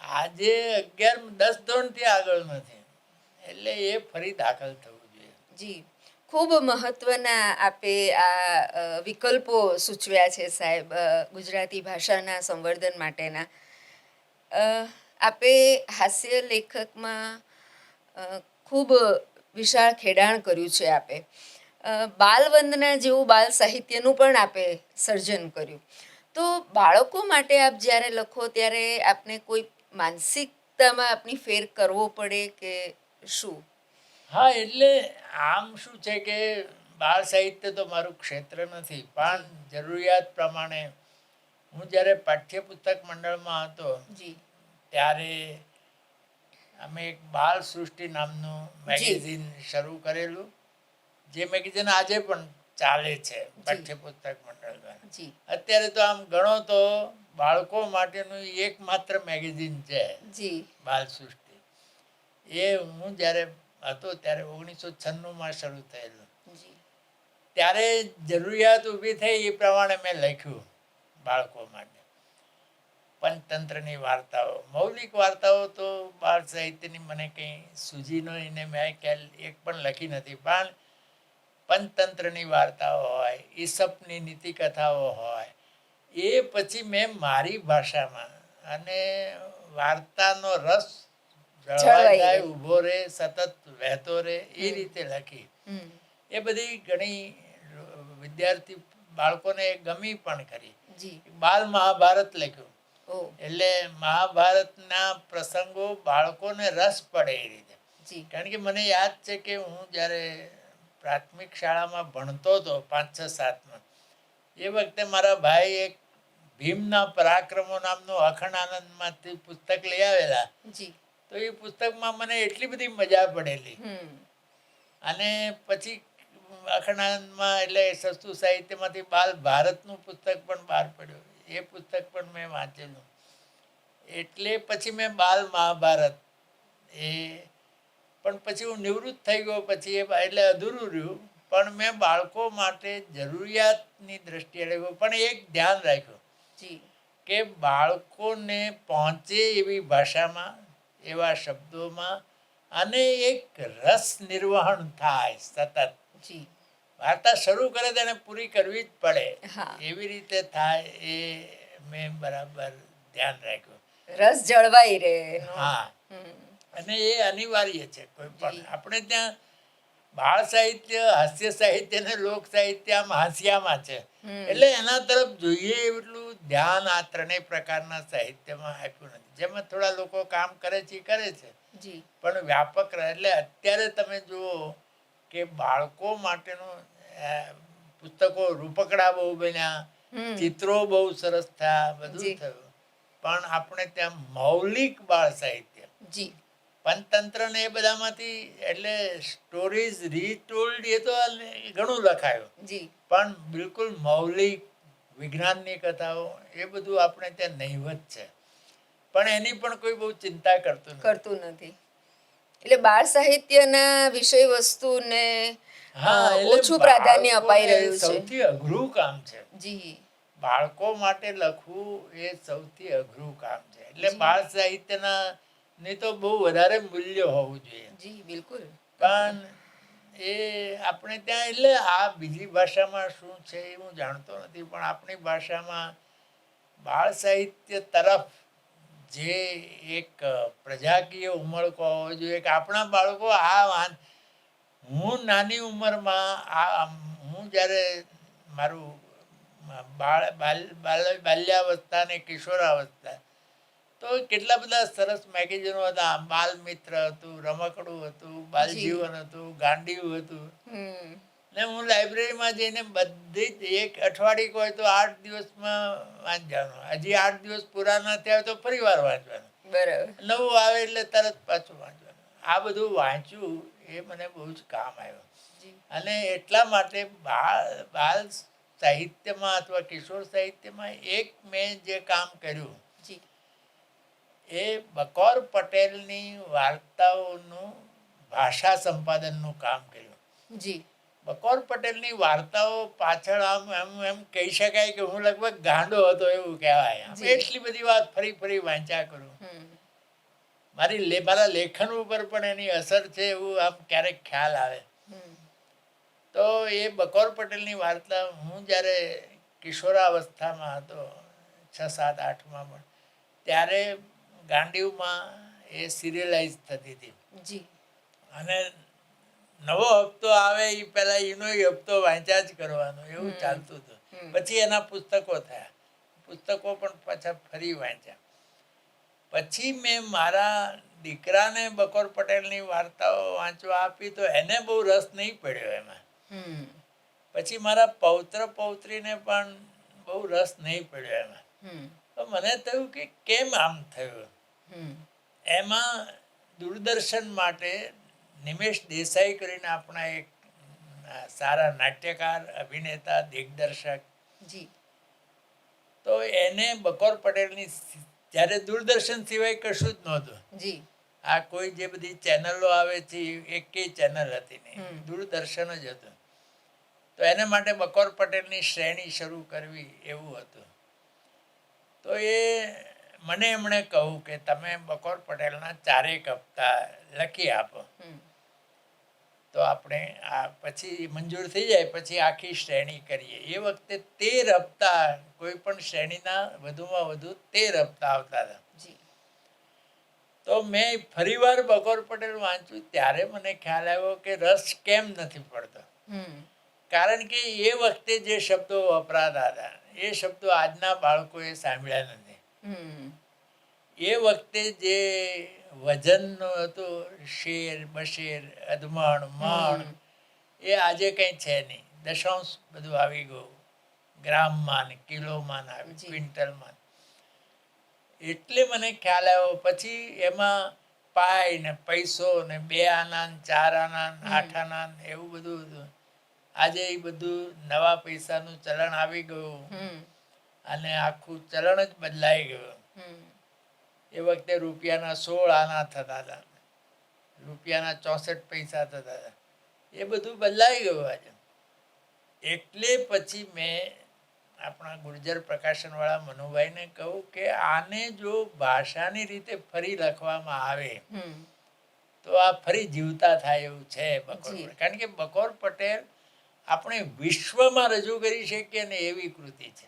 આજે 10 ધોરણથી આગળ નથી, એટલે એ ફરી દાખલ થવું જોઈએ. ખૂબ મહત્વના આપે આ વિકલ્પો સૂચવ્યા છે સાહેબ ગુજરાતી ભાષાના સંવર્ધન માટેના. અ, આપે હાસ્ય લેખકમાં ખૂબ વિશાળ ખેડાણ કર્યું છે આપે. બાલવંદના જેવું બાલ સાહિત્યનું પણ આપે સર્જન કર્યું. તો બાળકો માટે આપ જ્યારે લખો ત્યારે આપને કોઈ માનસિકતામાં આપની ફેર કરવો પડે કે શું? હા, એટલે આમ શું છે કે બાળ સાહિત્ય તો મારું ક્ષેત્ર નથી, પણ જરૂરિયાત પ્રમાણે હું જ્યારે પાઠ્યપુસ્તક મંડળમાં હતો જી ત્યારે અમે એક બાળ સૃષ્ટિ નામનું મેગેઝિન શરૂ કરેલું, જે મેગેઝિન આજે પણ ચાલે છે પાઠ્યપુસ્તક મંડળ દ્વારા. જી અત્યારે તો આમ ગણો તો બાળકો માટેનું એકમાત્ર મેગેઝિન છે જી બાળ સૃષ્ટિ. એ હું જ્યારે હતો ત્યારે 1996માં શરૂ થયેલું. જી ત્યારે જરૂરિયાત ઊભી થઈ એ પ્રમાણે મેં લખ્યું બાળકો માટે. પંચતંત્રની વાર્તાઓ, મૌલિક વાર્તાઓ તો બાળ સાહિત્યની મને કંઈ સૂઝી નહીં ને મેં ક્યાંય એક પણ લખી નથી, પણ પંચતંત્રની વાર્તાઓ હોય, ઈસપની નીતિકથાઓ હોય, એ પછી મેં મારી ભાષામાં, અને વાર્તાનો રસ જળવાઈ જાય, ઊભો રહે, સતત વહેતો રહે, એ રીતે લખી. એ બધી ઘણી વિદ્યાર્થી બાળકોને ગમી પણ ખરી. બાલ મહાભારત લખ્યું, એટલે મહાભારતના પ્રસંગો બાળકોને રસ પડે એ રીતે. કારણ કે મને યાદ છે કે હું જ્યારે પ્રાથમિક શાળામાં ભણતો હતો 5, 6, 7માં, એ વખતે મારા ભાઈ એક ભીમના પરાક્રમો નામનું અખંડ આનંદમાંથી પુસ્તક લઈ આવેલા. તો એ પુસ્તકમાં મને એટલી બધી મજા પડેલી. અને પછી અખંડ આનંદમાં એટલે સસ્તું સાહિત્યમાંથી બાલ ભારતનું પુસ્તક પણ બહાર પડ્યું, એ પુસ્તક પણ મેં વાંચેલું. એટલે પછી મેં બાલ મહાભારત, એ પણ પછી હું નિવૃત્ત થઈ ગયો, પછી એ એટલે અધૂરું રહ્યું. પણ મેં બાળકો માટે જરૂરિયાતની દ્રષ્ટિએ લખ્યું, પણ એક ધ્યાન રાખ્યું કે બાળકોને પહોંચે એવી ભાષામાં, એવા શબ્દોમાં, અને એક રસ નિર્વહન થાય સતત. વાર્તા શરૂ કરે તેને પૂરી કરવી જ પડે, એવી રીતે થાય, એ મેં બરાબર ધ્યાન રાખ્યું. રસ જળવાઈ રહે. હા, અને એ અનિવાર્ય છે. કોઈ પણ આપણે ત્યાં બાળ સાહિત્ય, હાસ્ય સાહિત્ય ને લોક સાહિત્ય આમ હાસ્યામાં છે, એટલે એના તરફ જોઈએ એટલું ધ્યાન આ ત્રણેય પ્રકારના સાહિત્યમાં આપ્યું નથી. જેમાં થોડા લોકો કામ કરે છે, કરે છે, પણ વ્યાપક રહે. એટલે અત્યારે તમે જુઓ કે બાળકો માટેનું પુસ્તકો, રૂપકડા બહુ બન્યા, ચિત્રો બહુ સરસ થયા, બધું થયું, પણ આપણે ત્યાં મૌલિક બાળ સાહિત્ય, પંચતંત્ર ને એ બધામાંથી, એટલે સ્ટોરીઝ રીટોલ્ડ એ તો ઘણું લખાયું, પણ બિલકુલ મૌલિક વિજ્ઞાનની કથાઓ, એ બધું આપણે ત્યાં નહીવત છે. પણ એની પણ કોઈ બહુ ચિંતા કરતું નથી. એટલે બાળ સાહિત્યના વિષય વસ્તુને ઓછું પ્રાધાન્ય અપાઈ રહ્યું છે. સૌથી અઘરું કામ છે. બાળકો માટે લખવું એ સૌથી અઘરું કામ છે. એટલે બાળ સાહિત્યના ની તો બહુ વધારે મૂલ્ય હોવું જોઈએ. બિલકુલ. પણ એ આપણે ત્યાં, એટલે આ બીજી ભાષામાં શું છે એ હું જાણતો નથી, પણ આપણી ભાષામાં બાળ સાહિત્ય તરફ જે એક પ્રજાકીય ઉમળકો હોવો જોઈએ કે આપણા બાળકો હું નાની ઉંમરમાં, હું જ્યારે મારું બાલ્યાવસ્થા ને કિશોરાવસ્થા, તો કેટલા બધા સરસ મેગેઝિનો હતા. બાલ મિત્ર હતું, રમકડું હતું, બાલજીવન હતું, ગાંડિયું હતું. ને હું લાઇબ્રેરીમાં જઈને બધી જ, એક અઠવાડિયું હોય તો 8 દિવસમાં વાંચવાનું, હજી 8 દિવસ પૂરા ન થયા તો ફરી વાર વાંચવાનું, નવું આવે એટલે તરત પાછું વાંચવાનું. આ બધું વાંચ્યું, એ મને બહુ જ કામ આવ્યું. અને એટલા માટે બાલ સાહિત્યમાં અથવા કિશોર સાહિત્યમાં એક મેં જે કામ કર્યું, એ બકોર પટેલની વાર્તાઓનું ભાષા સંપાદનનું કામ કર્યું. બકોર પટેલની વાર્તાઓ પાછળ આમ એમ કહી શકાય કે હું લગભગ ગાંડો હતો એવું કહેવાય. એટલી બધી વાત ફરી ફરી વાંચ્યા કરું. મારા લેખન ઉપર પણ એની અસર છે એવું આમ ક્યારેક ખ્યાલ આવે. તો એ બકોર પટેલની વાર્તા હું જ્યારે કિશોરાવસ્થામાં હતો, 6, 7, 8માં, પણ ત્યારે ગાંડીવમાં એ સિરિયલાઇઝ થતી હતી જી અને નવો હપ્તો આવે એ પહેલાં એનો હપ્તો વાંચ્યા જ કરવાનો એવું ચાલતું હતું. પછી એના પુસ્તકો થયા, પુસ્તકો પણ પાછા ફરી વાંચ્યા. પછી મેં મારા દીકરાને બકોર પટેલની વાર્તાઓ વાંચવા આપી તો એને બહુ રસ નહીં પડ્યો એમાં. પછી મારા પૌત્ર પૌત્રીને પણ બહુ રસ નહીં પડ્યો એમાં. તો મને થયું કે કેમ આમ થયું. એમાં દૂરદર્શન માટે નિમેશ દેસાઈ કરીને આપણા એક સારા નાટ્યકાર, અભિનેતા, દિગ્દર્શક, જી તો એને બકોર પટેલની જ્યારે દૂરદર્શન સિવાય કશું જ નહોતું. જી આ કોઈ જે બધી ચેનલો આવે છે એકેય ચેનલ હતી નહીં, દૂરદર્શન જ હતું. તો એને માટે બકોર પટેલની શ્રેણી શરૂ કરવી એવું હતું. તો એ મને એમણે કહ્યું કે તમે બકોર પટેલના 4 હપ્તા લખી આપો તો આપણે આ પછી મંજૂર થઈ જાય પછી આખી શ્રેણી કરીએ. એ વખતે 13 હપ્તા, કોઈ પણ શ્રેણીના વધુમાં વધુ 13 હપ્તા આવતા હતા. તો મેં ફરીવાર બકોર પટેલ વાંચ્યું ત્યારે મને ખ્યાલ આવ્યો કે રસ કેમ નથી પડતો. કારણ કે એ વખતે જે શબ્દો વપરાતા હતા એ શબ્દો આજના બાળકોએ સાંભળ્યા નથી. એ વખતે જે વજનનું હતું, શેર, બશેર, અધમણ, મણ, એ આજે કંઈ છે નહીં. દશાંશ બધું આવી ગયું, ગ્રામમાં, કિલોમાં આવી, ક્વિન્ટલમાં. એટલે મને ખ્યાલ આવ્યો. પછી એમાં પાય ને પૈસો ને 2 આના, 4 આના, 8 આના એવું બધું હતું. આજે એ બધું નવા પૈસાનું ચલણ આવી ગયું અને આખું ચલણ જ બદલાઈ ગયું. એ વખતે રૂપિયાના 16 આના થતા હતા, રૂપિયાના 64 પૈસા થતા હતા. એ બધું બદલાઈ ગયું આજે. એટલે પછી મેં આપણા ગુર્જર પ્રકાશનવાળા મનુભાઈને કહું કે આને જો ભાષાની રીતે ફરી લખવામાં આવે તો આ ફરી જીવતા થાય એવું છે બકોર પટેલ. કારણ કે બકોર પટેલ આપણે વિશ્વમાં રજૂ કરી શકીએ ને એવી કૃતિ છે.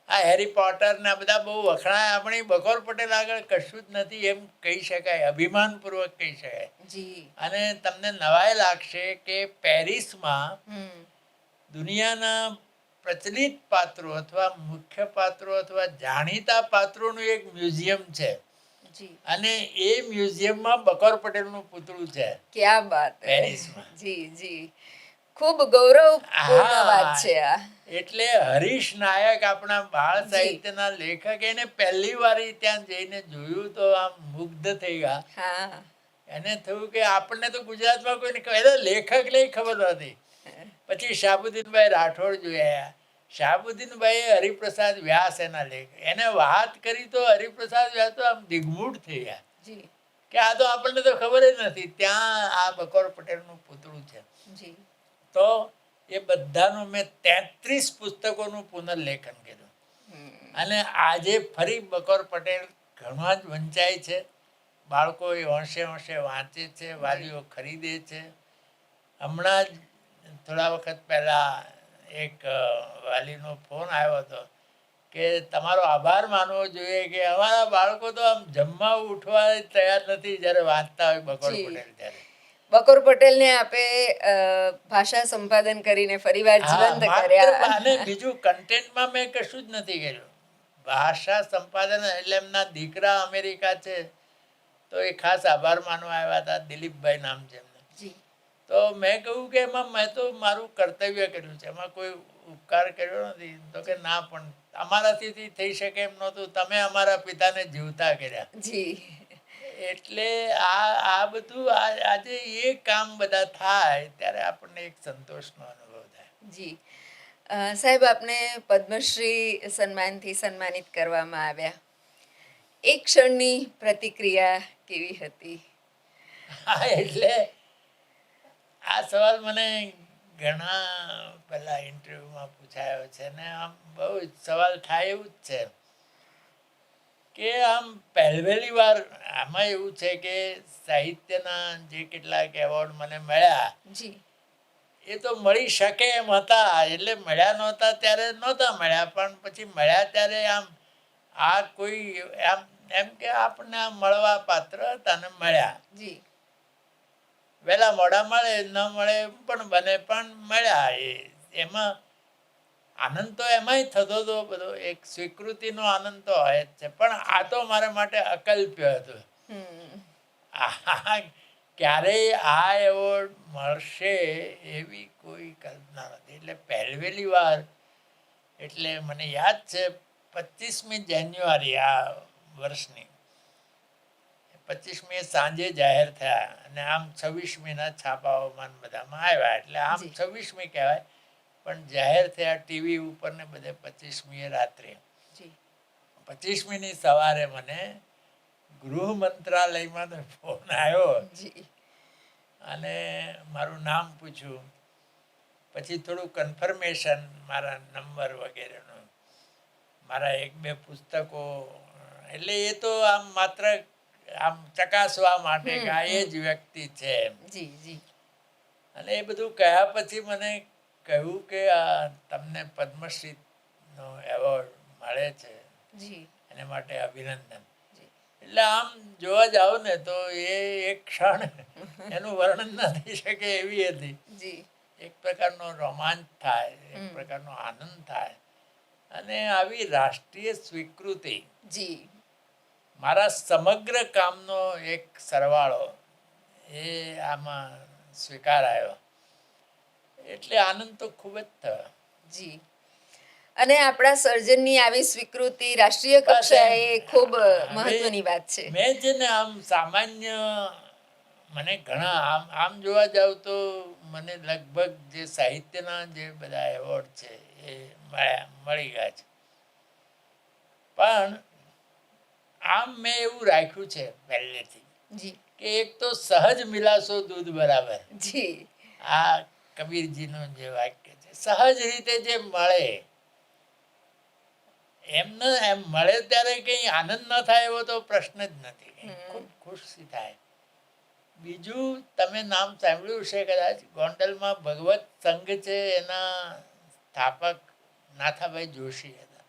આ હેરી પોટર ને બધા બહુ વખણાય, આપણી બકોર પટેલ આગળ કશું જ નથી એમ કહી શકાય, અભિમાનપૂર્વક કહી શકાય. અને તમને નવાઈ લાગશે કે પેરિસમાં દુનિયાના પ્રચલિત પાત્રો અથવા મુખ્ય પાત્રો અથવા જાણીતા પાત્રોનું એક મ્યુઝિયમ છે અને એ મ્યુઝિયમમાં બકોર પટેલનું પુતળું છે. ક્યાં વાત હે. પેરિસમાં. જી જી, ખૂબ ગૌરવપૂર્ણ વાત છે આ. એટલે હરીશ નાયક આપણા બાળ સાહિત્યના લેખક, એને પહેલી વાર ત્યાં જઈને જોયું તો આમ મુગ્ધ થઈ ગયા. એને થયું કે આપણને તો ગુજરાતમાં કોઈને લેખક લઈ ખબર નથી. પછી શાહબુદ્દીનભાઈ રાઠોડ જોયા. શાહબુદ્દીનભાઈએ હરિપ્રસાદ વ્યાસ એના લેખ, એને વાત કરી તો હરિપ્રસાદ વ્યાસ તો આમ દિગ્મૂઢ થઈ ગયા કે આ તો આપણને તો ખબર જ નથી. ત્યાં આ બકોર પટેલનું પુતળું છે. તો એ બધાનું મેં 33 પુસ્તકોનું પુનર્લેખન કર્યું અને આજે ફરી બકોર પટેલ ઘણા જ વંચાય છે. બાળકો એ હોંશે હોંશે વાંચે છે, વાલીઓ ખરીદે છે. હમણાં જ થોડા વખત પહેલાં એક વાલીનો ફોન આવ્યો હતો કે તમારો આભાર માનવો જોઈએ કે અમારા બાળકો તો આમ જમવા ઉઠવા તૈયાર નથી જ્યારે વાંચતા હોય બકોર પટેલ. ત્યારે બકોર પટેલને આપે ભાષા સંપાદન કરીને ફરીવાર જીવંત કર્યા. અને બીજું કન્ટેન્ટમાં મેં કશું જ નથી કર્યું. ભાષા સંપાદન એટલે એમના દીકરા અમેરિકા છે તો એ ખાસ આભાર માનવા આવ્યા હતા, દિલીપભાઈ નામ છે એમને. તો મેં કહ્યું કે એમાં મેં તો મારું કર્તવ્ય કર્યું છે, એમાં કોઈ ઉપકાર કર્યો નથી. તો કે ના, પણ અમારાથી થઈ શકે એમ નહોતું, તમે અમારા પિતાને જીવતા કર્યા. એટલે આ બધું આજે એ કામ બધા થાય ત્યારે આપણને એક સંતોષનો અનુભવ થાય. જી સાહેબ, આપને પદ્મશ્રી સન્માનથી સન્માનિત કરવામાં આવ્યા. એક ક્ષણની પ્રતિક્રિયા કેવી હતી? હા, એટલે આ સવાલ મને ઘણા પહેલા ઇન્ટરવ્યુમાં પૂછાયો છે ને આમ બહુ સવાલ થાય એવું જ છે કે આમ પહેલી વાર આમાં એવું છે કે સાહિત્યના જે કેટલાક એવોર્ડ મને મળ્યા એ તો મળી શકે એમ હતા, એટલે મળ્યા નહોતા ત્યારે નહોતા મળ્યા, પણ પછી મળ્યા ત્યારે આમ આ કોઈ આમ એમ કે આપણને આ મળવા પાત્ર હતા ને મળ્યા. જી વહેલા મોડા મળે ન મળે પણ બને, પણ મળ્યા. એમાં આનંદ તો એમાંય થતો હતો બધો, એક સ્વીકૃતિનો આનંદ તો હોય જ છે, પણ આ તો મારા માટે અકલ્પ્ય હતું. હમ ક્યારેય આ એવોર્ડ મળશે એવી કોઈ કલ્પના નથી. એટલે પહેલી વાર, એટલે મને યાદ છે 25મી જાન્યુઆરી આ વર્ષની, 25મી સાંજે જાહેર થયા અને આમ 26મીના છાપાઓમાં બધામાં આવ્યા, એટલે આમ 26મી કહેવાય, પણ જાહેર થયા ટીવી ઉપર ને બધે 25મીએ રાત્રે. 25મીની સવારે મને ગૃહ મંત્રાલયમાં ફોન આવ્યો અને મારું નામ પૂછ્યું, પછી થોડું કન્ફર્મેશન મારા નંબર વગેરેનું, મારા 1-2 પુસ્તકો, એટલે એ તો આમ માત્ર આમ ચકાસવા માટે કે આ એ જ વ્યક્તિ છે એમ. અને એ બધું કહ્યા પછી મને કહ્યું કે આ તમને પદ્મશ્રીનો એવોર્ડ મળે છે, એના માટે અભિનંદન. એટલે આમ જોવા જાવ ને તો એ એક ક્ષણ એનું વર્ણન ના થઈ શકે એવી હતી. એક પ્રકારનો રોમાંચ થાય, એક પ્રકારનો આનંદ થાય, અને આવી રાષ્ટ્રીય સ્વીકૃતિ મારા સમગ્ર કામનો એક સરવાળો એ આમાં સ્વીકારાયો, એટલે આનંદ તો ખૂબ જ થયો. જી અને આપણા સર્જનની આવી સ્વીકૃતિ રાષ્ટ્રીય કક્ષાએ ખૂબ મહત્વની વાત છે. મેં છે ને આમ સામાન્ય, મને ઘણા આમ જોવા જાવ તો મને લગભગ જે સાહિત્યના જે બધા એવોર્ડ છે એ મળી ગયા છે, પણ આમ મેં એવું રાખ્યું છે પહેલેથી કે એક તો સહજ મિલાસો દૂધ બરાબર. આ કબીરજીનું જે વાક્ય છે, સહજ રીતે જે મળે એમને એમ મળે ત્યારે કંઈ આનંદ ન થાય એવો તો પ્રશ્ન જ નથી, ખૂબ ખુશી થાય. બીજું તમે નામ સાંભળ્યું છે કદાચ, ગોંડલમાં ભગવત સંઘ છે, એના સ્થાપક નાથાભાઈ જોશી હતા,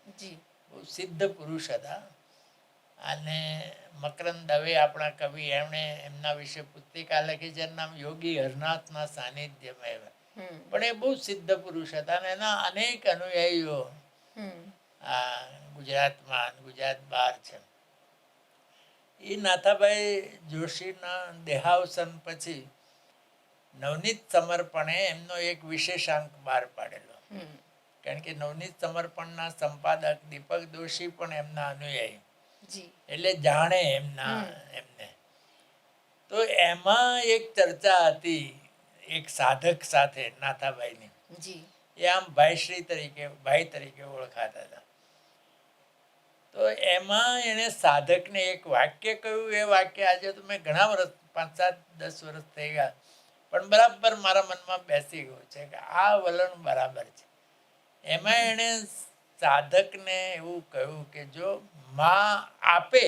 બહુ સિદ્ધ પુરુષ હતા. અને મકરંદ દવે આપણા કવિ, એમણે એમના વિશે પુસ્તિકા લખી છે, એનું નામ યોગી હરનાથના સાનિધ્યમાં. પણ એ બહુ સિદ્ધ પુરુષ હતા અને એના અનેક અનુયાયીઓ આ ગુજરાતમાં, ગુજરાત બહાર છે. એ નાથાભાઈ જોશીના દેહાવસાન પછી નવનીત સમર્પણે એમનો એક વિશેષાંક બહાર પાડેલો, કારણ કે નવનીત સમર્પણના સંપાદક દીપક દોશી પણ એમના અનુયાયી, એટલે જાણે એમને. તો એમાં એક ચર્ચા હતી એક સાધક સાથે નાથાભાઈની, એ આમ ભાઈ તરીકે ઓળખાતા હતા. તો એમાં એણે સાધકને એક વાક્ય કહ્યું, એ વાક્ય આજે તો મેં ઘણા વર્ષ, 5-7-10 વર્ષ થઈ ગયા, પણ બરાબર મારા મનમાં બેસી ગયું છે કે આ વલણ બરાબર છે. એમાં એણે સાધકને એવું કહ્યું કે જો માં આપે,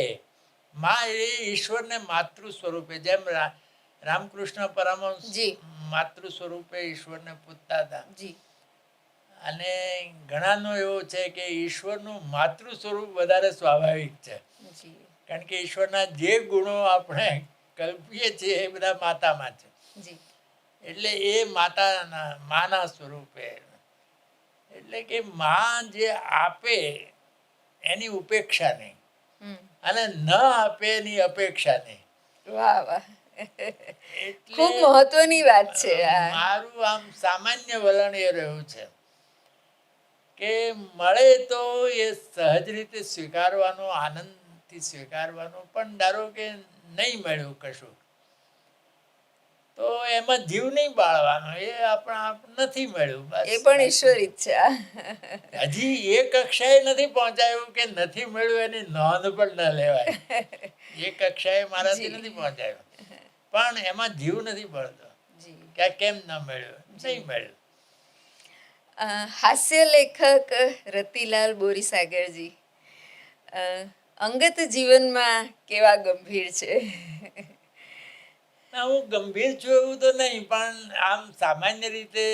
માં એ ઈશ્વરને માતૃ સ્વરૂપે, જેમ રામકૃષ્ણ પરમહંસ માતૃ સ્વરૂપે ઈશ્વરને પૂજતા હતા, અને ઘણાનો એવો છે કે ઈશ્વરનું માતૃ સ્વરૂપ વધારે સ્વાભાવિક છે, કારણ કે ઈશ્વરના જે ગુણો આપણે કલ્પીએ છીએ એ બધા માતામાં છે. એટલે એ માના સ્વરૂપે, એટલે કે માં જે આપે એની ઉપેક્ષા નહીં, અને ન આપે એની અપેક્ષા નહીં. વાહ વાહ, ખૂબ મહત્વની વાત છે. મારું આમ સામાન્ય વલણ એ રહ્યું છે કે મળે તો એ સહજ રીતે સ્વીકારવાનો, આનંદથી સ્વીકારવાનો, પણ ધારો કે નહીં મળ્યું કશું તો એમાં જીવ નહીં બાળવાનો, એ નથી મળ્યું, એ પણ ઈશ્વરી જ છે. હજી એ કક્ષાએ નથી પહોંચાયું કે નથી મળ્યું એની નોંધ પણ ન લેવાય, એ કક્ષાએ મારાથી નથી પહોંચાયું, પણ એમાં જીવ નથી પડતો કે કેમ ન મળ્યું, નહીં મળ્યું. હાસ્ય લેખક રતિલાલ બોરીસાગરજી અંગત જીવનમાં કેવા ગંભીર છે? હું ગંભીર છું એવું તો નહીં, પણ આમ સામાન્ય રીતે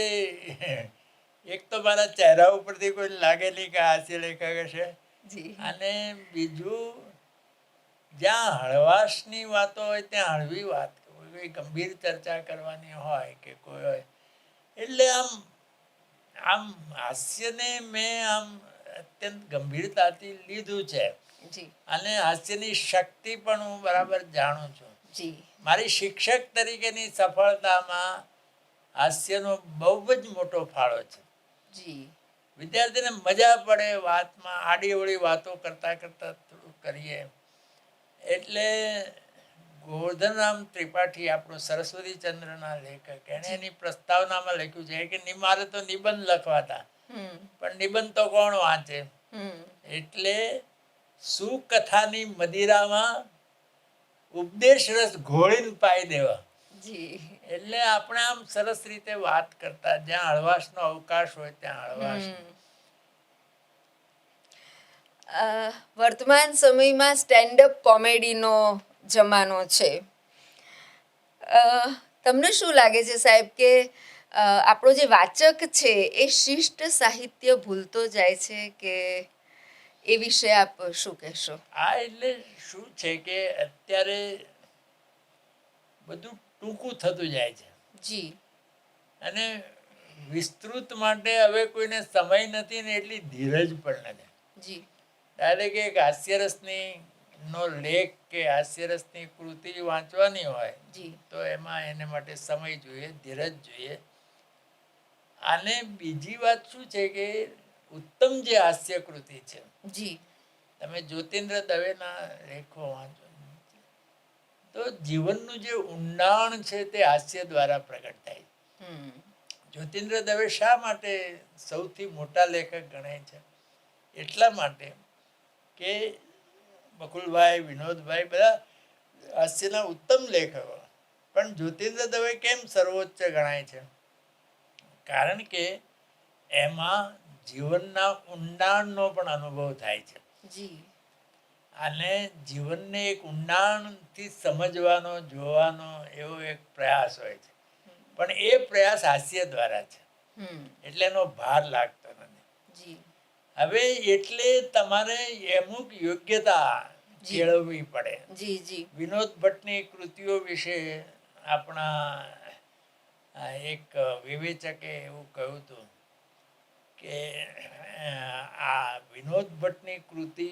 એક તો મારા ચહેરા ઉપરથી કોઈ લાગે નહીં કે હાસ્ય લેખક હશે, અને બીજું જ્યાં હળવાશની વાતો હોય ત્યાં હળવી વાત, કોઈ ગંભીર ચર્ચા કરવાની હોય કે કોઈ હોય, એટલે આમ આમ હાસ્યને મેં આમ અત્યંત ગંભીરતાથી લીધું છે જી અને હાસ્યની શક્તિ પણ હું બરાબર જાણું છું. જી મારી શિક્ષક તરીકેની સફળતામાં હાસ્યનો બહુ જ મોટો ફાળો છે. જી વિદ્યાર્થીને મજા પડે વાતમાં, આડીઅવળી વાતો કરતાં કરતાં થોડું કરીએ. એટલે ગોવર્ધનરામ ત્રિપાઠી, આપણો સરસ્વતીચંદ્રના લેખક, એણે એની પ્રસ્તાવનામાં લખ્યું છે કે મારે તો નિબંધ લખવા હતા, પણ નિબંધ તો કોણ વાંચે, એટલે સુકથાની મદિરામાં ઉપદેશ રસ ઘોળીને પાઈ દેવા. જી એટલે આપણે આમ સરસ રીતે વાત કરતા, જ્યાં હળવાશનો અવકાશ હોય ત્યાં હળવાશ. વર્તમાન સમયમાં સ્ટેન્ડઅપ કોમેડીનો જમાનો છે. તમને શું લાગે છે સાહેબ કે આપણો જે વાચક છે એ શિષ્ટ સાહિત્ય ભૂલતો જાય છે કે એ વિશે આપ શું કહેશો? આ એટલે શું છે કે અત્યારે બધું ટૂંકું થતું જાય છે જી અને વિસ્તૃત માટે હવે કોઈને સમય નથી ને એટલી ધીરજ પણ નથી. જી ડાયરેક્ટ એક હાસ્યરસની નો લેખ કે હાસ્યરસની કૃતિ વાંચવાની હોય જી તો એમાં એને માટે સમય જોઈએ, ધીરજ જોઈએ. અને બીજી વાત શું છે કે ઉત્તમ જે હાસ્ય કૃતિ છે, જી તમે જ્યોતિન્દ્ર દવેના લેખો વાંચો તો જીવનનું જે ઊંડાણ છે તે હાસ્ય દ્વારા પ્રગટ થાય. જ્યોતિન્દ્ર દવે શા માટે સૌથી મોટા લેખક ગણાય છે? એટલા માટે કે બકુલભાઈ, વિનોદભાઈ બધા હાસ્યના ઉત્તમ લેખકો, પણ જ્યોતિન્દ્ર દવે કેમ સર્વોચ્ચ ગણાય છે? કારણ કે એમાં જીવનના ઊંડાણનો પણ અનુભવ થાય છે જી અને જીવનને એક ઊંડાણથી સમજવાનો, જોવાનો એવો એક પ્રયાસ હોય છે, પણ એ પ્રયાસ હાસ્ય દ્વારા છે, એટલે એનો ભાર લાગતો નથી. જી હવે એટલે તમારે અમુક યોગ્યતા કેળવવી પડે. જી જી વિનોદ ભટ્ટની કૃતિઓ વિશે આપણા એક વિવેચકે એવું કહ્યું હતું કે આ વિનોદ ભટ્ટની કૃતિ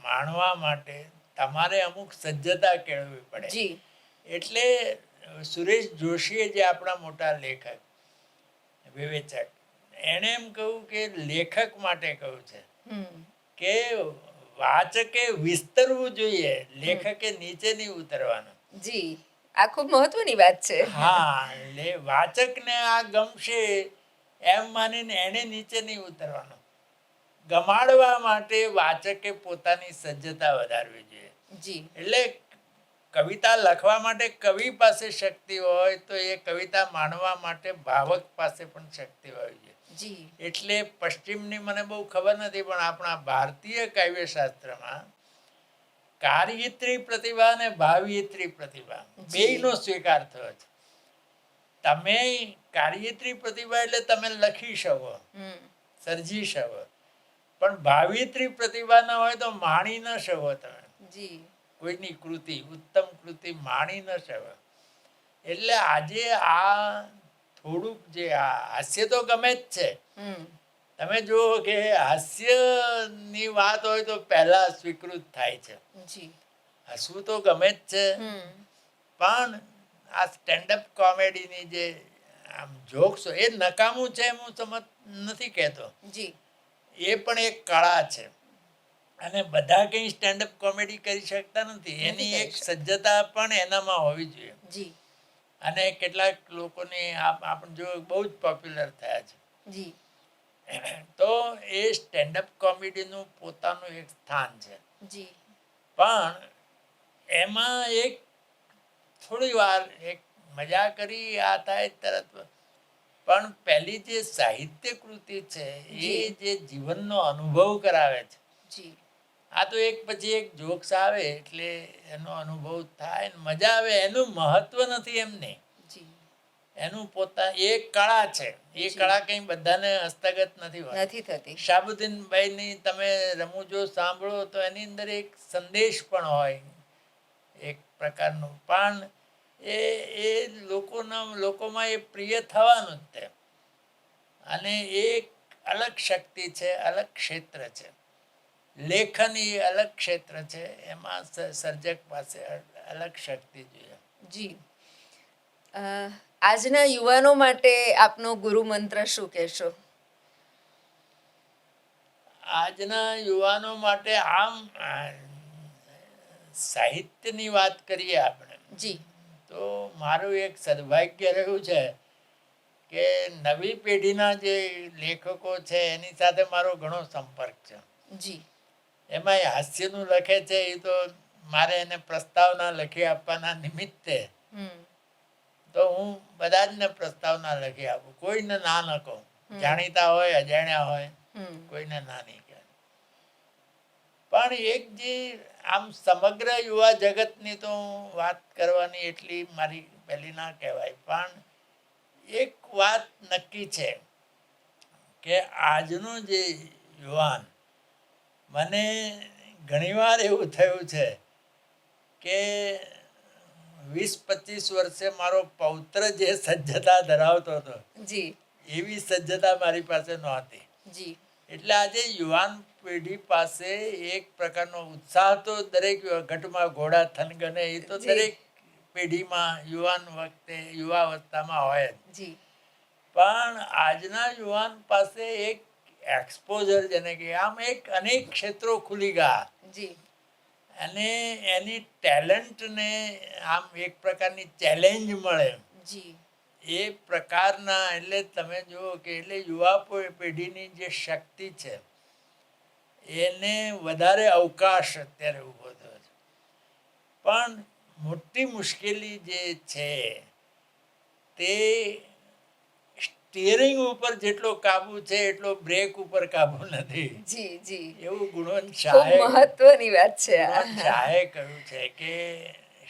માણવા માટે તમારે અમુક સજ્જતા કેળવવી પડે. જી એટલે સુરેશ જોશીએ, જે આપણા મોટા લેખક વિવેચક, એણે એમ કહ્યું કે લેખક માટે કહ્યું છે કે વાચકે વિસ્તરવું જોઈએ, લેખકે નીચે નહીં ઉતરવાનું. જી આ ખૂબ મહત્વની વાત છે. હા, વાચકને આ ગમશે એમ માનીને એને નીચે નહીં ઉતરવાનું. ગમાડવા માટે વાચકે પોતાની સજ્જતા વધારવી જોઈએ. જી એટલે કવિતા લખવા માટે કવિ પાસે શક્તિ હોય તો એ કવિતા માણવા માટે ભાવક પાસે પણ શક્તિ હોવી જોઈએ. જી એટલે પશ્ચિમની મને બહુ ખબર નથી, પણ આપણા ભારતીય કાવ્યશાસ્ત્રમાં કાર્યત્રી પ્રતિભા અને ભાવયત્રી પ્રતિભા બેયનો સ્વીકાર થયો છે. તમે કાર્યત્રી પ્રતિભા એટલે તમે લખી શકો, સર્જી શકો, પણ ભાવયત્રી પ્રતિભા ન હોય તો માણી ન શકો. તમે જી કોઈની કૃતિ, ઉત્તમ કૃતિ માણી ન શકો. એટલે આજે આ થોડુંક જે આ હાસ્ય તો ગમે જ છે. તમે જુઓ કે હાસ્યની વાત હોય તો પહેલા સ્વીકૃત થાય છે. જી હસવું તો ગમે જ છે, પણ આ સ્ટેન્ડઅપ કોમેડીની જે આમ જોક્સ એ નકામું છે એમ હું સમજ નથી કહેતો. જી એ પણ એક કળા છે અને બધા કંઈ સ્ટેન્ડઅપ કોમેડી કરી શકતા નથી. એની એક સજ્જતા પણ એનામાં હોવી જોઈએ. જી અને કેટલાક લોકોને આપણે જો બહુ જ પોપ્યુલર થયા છે. જી તો એ સ્ટેન્ડઅપ કોમેડીનું પોતાનું એક સ્થાન છે. જી પણ એમાં એક થોડી વાર એક મજા કરી આ થાય તરત, પણ પહેલી જે સાહિત્ય કૃતિ છે એ જે જીવનનો અનુભવ કરાવે છે. જી આ તો એક પછી એક જોક્સ આવે એટલે એનો અનુભવ થાય ને મજા આવે, એનું મહત્વ નથી એમને. જી એનું પોતા એ કળા છે. એ જી. કળા કંઈ બધાને હસ્તગત નથી હોતી. નથી થતી. શાહબુદ્દીનભાઈની તમે રમૂજો સાંભળો તો એની અંદર એક સંદેશ પણ હોય, એક પ્રકારનું. પણ એ લોકોમાં એ પ્રિય થવાનું જ તે. અને એ એક અલગ શક્તિ છે, અલગ ક્ષેત્ર છે. લેખન એ અલગ ક્ષેત્ર છે, એમાં સર્જક પાસે અલગ શક્તિ જોઈએ. જી. આજના યુવાનો માટે આપનો ગુરુ મંત્ર શું કહેશો? આજના યુવાનો માટે આમ સાહિત્યની વાત કરીએ આપણે, જી. તો મારું એક સદભાગ્ય રહ્યું છે કે નવી પેઢીના જે લેખકો છે એની સાથે મારો ઘણો સંપર્ક છે. જી. એમાંય હાસ્યનું લખે છે એ તો મારે એને પ્રસ્તાવના લખી આપવાના નિમિત્તે તો હું બધા જ ને પ્રસ્તાવના લખી આપું. કોઈને ના ન કહું, જાણીતા હોય અજાણ્યા હોય, કોઈને ના નહીં કહે. પણ એક જે આમ સમગ્ર યુવા જગતની તો વાત કરવાની એટલી મારી પહેલી ના કહેવાય, પણ એક વાત નક્કી છે કે આજનો જે યુવાન, મને ઘણીવાર એવું થયું છે કે 20-25 વર્ષે મારો પૌત્ર જે સજ્જતા ધરાવતો હતો જી. એવી સજ્જતા મારી પાસે નહોતી. જી. એટલે આજે યુવાન પેઢી પાસે એક પ્રકારનો ઉત્સાહ તો દરેક ઘટમાં ઘોડા થનગને એ તો દરેક પેઢીમાં યુવાવસ્થામાં હોય જ. જી. પણ આજના યુવાન પાસે એક એક્સપોઝર જેને કે આમ એક અનેક ક્ષેત્રો ખુલી ગયા. જી. અને એની ટેલેન્ટને આમ એક પ્રકારની ચેલેન્જ મળે. જી. એ પ્રકારના, એટલે તમે જુઓ કે એટલે યુવા પેઢીની જે શક્તિ છે એને વધારે અવકાશ અત્યારે ઊભો થયો છે. પણ મોટી મુશ્કેલી જે છે તે સ્ટીયરિંગ ઉપર જેટલો કાબુ છે એટલો બ્રેક ઉપર કાબુ નથી. જી. જી. એવું ગુણવંત ખૂબ શાહે મહત્વની વાત છે આ. ગુણવંત શાહે કહ્યું છે કે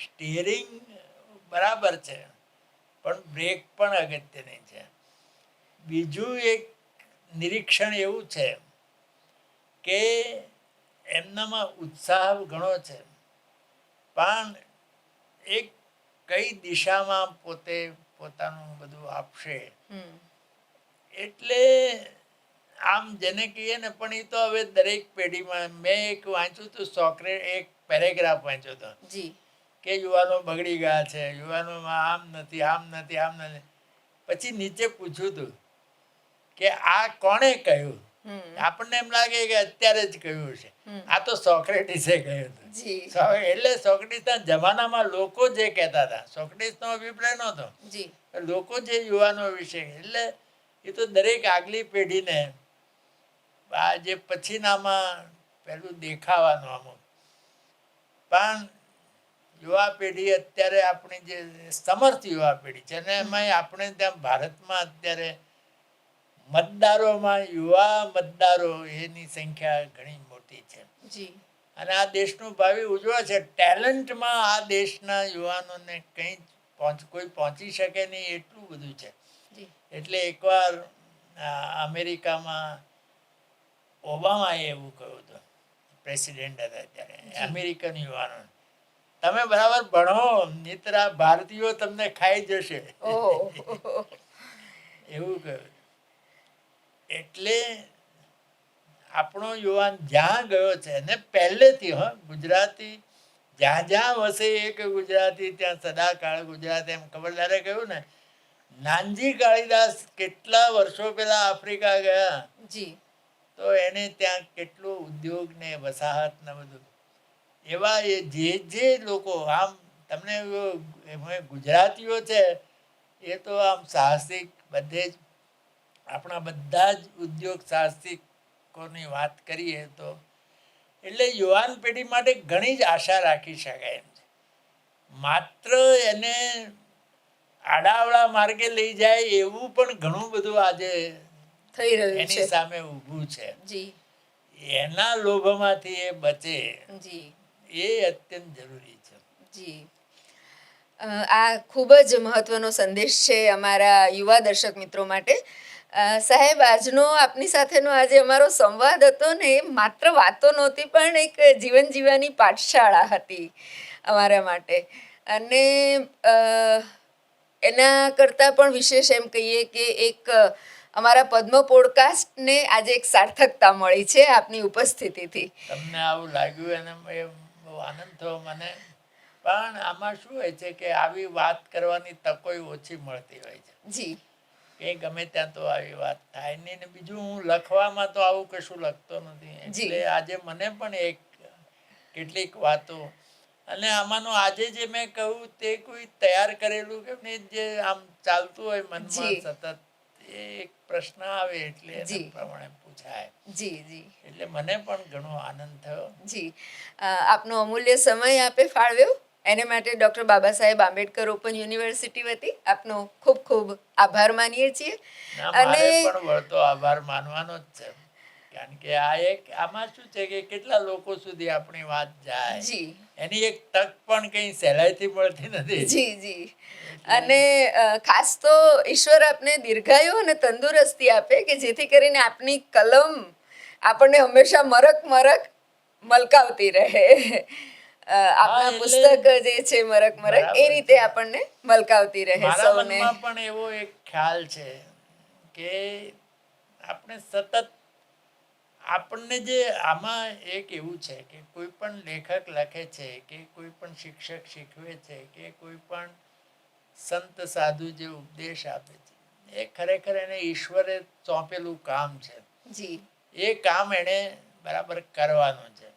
સ્ટીયરિંગ બરાબર છે પણ બ્રેક પણ અગત્યની છે. બીજું એક નિરીક્ષણ એવું છે કે એમનામાં ઉત્સાહ ઘણો છે, પણ એક કઈ દિશામાં પોતે પોતાનું બધું આપશે એટલે આમ જેને કહીએ ને. પણ એ તો હવે દરેક પેઢીમાં, મેં એક વાંચ્યું હતું એક પેરેગ્રાફ વાંચ્યો હતો જી. કે યુવાનો બગડી ગયા છે, યુવાનોમાં આમ નથી, આમ નથી, આમ નથી. પછી નીચે પૂછ્યું હતું કે આ કોણે કહ્યું? આપણને એમ લાગે કે અત્યારે જ કહ્યું છે. આ તો સોક્રેટિસે કહ્યું હતું. જી. એટલે સોક્રેટિસના જમાનામાં લોકો જે કહેતા હતા, સોક્રેટિસનો અભિપ્રાય નહોતો, જી. લોકો જે યુવાનો વિશે, એટલે એ તો દરેક આગલી પેઢીને આ જે પછીનામાં પેલું દેખાવાનું અમુક. પણ યુવા પેઢી અત્યારે આપણી જે સમર્થ યુવા પેઢી છે ને, એમાં આપણે ત્યાં ભારતમાં અત્યારે મતદારોમાં યુવા મતદારો એની સંખ્યા ઘણી મોટી છે. જી. અને આ દેશનું ભાવિ ઉજ્જવળ છે. ટેલેન્ટમાં આ દેશના યુવાનોને કંઈ કોઈ પહોંચી શકે નહીં એટલું બધું છે. એટલે એકવાર અમેરિકામાં ઓબામાએ એવું કહ્યું હતું, પ્રેસિડેન્ટ હતા ત્યારે, અમેરિકન યુવાનો, તમે બરાબર ભણો નહીંતર આ ભારતીયો તમને ખાઈ જશે, એવું કહ્યું. એટલે આપણો યુવાન જ્યાં ગયો છે ને પહેલેથી ગુજરાતી જ્યાં જ્યાં વસે એક ગુજરાતી ત્યાં સદાકાળ ગુજરાત, એમ કબરદારે કહ્યું ને. નાનજી કાળીદાસ કેટલા વર્ષો પહેલા આફ્રિકા ગયા જી. તો એને ત્યાં કેટલું ઉદ્યોગ ને વસાહત ને બધું, એવા એ જે લોકો આમ તમને ગુજરાતીઓ છે એ તો આમ સાહસિક, બધે જ આપણા બધા જ ઉદ્યોગ સાહસિકોની વાત કરીએ તો એટલે યુવાન પેઢી માટે ઘણી જ આશા રાખી શકાય એમ છે. માત્ર એને આડાવડા માર્ગે લઈ જાય એવું પણ ઘણું બધું આજે થઈ રહ્યું છે, એની સામે ઊભું છે. જી. એના લોભમાંથી એ બચે જી. એ અત્યંત જરૂરી છે. જી. આ ખૂબ જ મહત્વનો સંદેશ છે અમારા યુવા દર્શક મિત્રો માટે. સાહેબ, આજનો આપની સાથેનો આજે અમારો સંવાદ હતો ને, એ માત્ર વાતો નહોતી પણ એક જીવન જીવવાની પાઠશાળા હતી અમારા માટે. અને એના કરતાં પણ વિશેષ એમ કહીએ કે એક અમારા પદ્મ પોડકાસ્ટને આજે એક સાર્થકતા મળી છે આપની ઉપસ્થિતિથી. તમને આવું લાગ્યું અને એ બહુ આનંદ થયો મને. પણ આમાં શું હોય છે કે આવી વાત કરવાની તકોય ઓછી મળતી હોય છે. જી. કે ગમે ત્યાં તો આવી વાત થાય નહીં. ને બીજું, હું લખવામાં તો આવું કશું લખતો નથી. એટલે આજે મને પણ કેટલીક વાતો, અને આમાંનું આજે જે મેં કહ્યું તે કોઈ તૈયાર કરેલું કે નહીં, જે આમ ચાલતું હોય મનમાં સતત, એ એક પ્રશ્ન આવે એટલે એના પ્રમાણે પૂછાય. જી જી. એટલે મને પણ ઘણો આનંદ થયો. જી. આપનો અમૂલ્ય સમય આપે ફાળવ્યો એને માટે doctor Baba Saheb Ambedkar open university વતી આપનો ખૂબ ખૂબ આભાર માનીએ છીએ. મારે પણ વળતો આભાર માનવાનો જ છે. કારણ કે આમાં શું છે કે કેટલા લોકો સુધી આપણી વાત જાય, એની એક તક પણ કઈ સહેલાઈથી મળતી નથી. જી જી. અને ખાસ તો ઈશ્વર આપને દીર્ઘાયુ અને તંદુરસ્તી આપે કે જેથી કરીને આપની કલમ આપણને હંમેશા મરક મલકાવતી રહે. આપના પુસ્તક જે છે મરક એ રીતે આપણને મલકાવતી રહે. મારા મનમાં પણ એવો એક ખ્યાલ છે કે આપણે સતત, આપણને જે આમાં એક એવું છે કે કોઈ પણ લેખક લખે છે, કે કોઈ પણ શિક્ષક શીખવે છે, કે કોઈ પણ સંત સાધુ જે ઉપદેશ આપે છે, એ ખરેખર એને ઈશ્વરે સોંપેલું કામ છે. એ કામ એને બરાબર કરવાનું છે.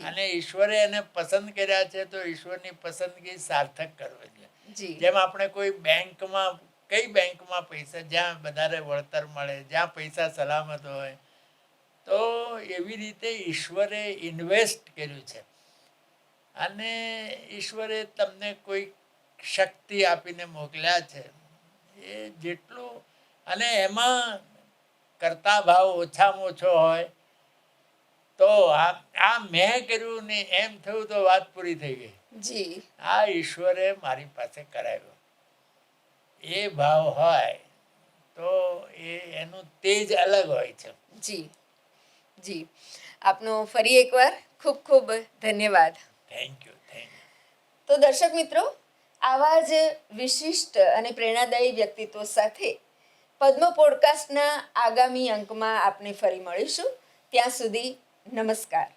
અને ઈશ્વરે એને પસંદ કર્યા છે તો ઈશ્વરની પસંદગી સાર્થક કરવી જોઈએ. જેમ આપણે કોઈ બેંકમાં, કઈ બેંકમાં પૈસા જ્યાં વધારે વળતર મળે, જ્યાં પૈસા સલામત હોય, તો એવી રીતે ઈશ્વરે ઇન્વેસ્ટ કર્યું છે. અને ઈશ્વરે તમને કોઈ શક્તિ આપીને મોકલ્યા છે, એ જેટલું, અને એમાં કરતા ભાવ ઓછામાં ઓછો હોય તો આ મેં કર્યું ને એમ થયું તો વાત પૂરી થઈ ગઈ. આ ઈશ્વરે મારી પાસે કરાવ્યો, એ ભાવ હોય તો એનું તેજ અલગ હોય છે. જી જી. આપનો ફરી એકવાર ખૂબ ખૂબ ધન્યવાદ. Thank you. તો દર્શક મિત્રો, આવા જ વિશિષ્ટ અને પ્રેરણાદાયી વ્યક્તિત્વ સાથે પદ્મ પોડકાસ્ટના આગામી અંકમાં આપને ફરી મળીશું. ત્યાં સુધી નમસ્કાર.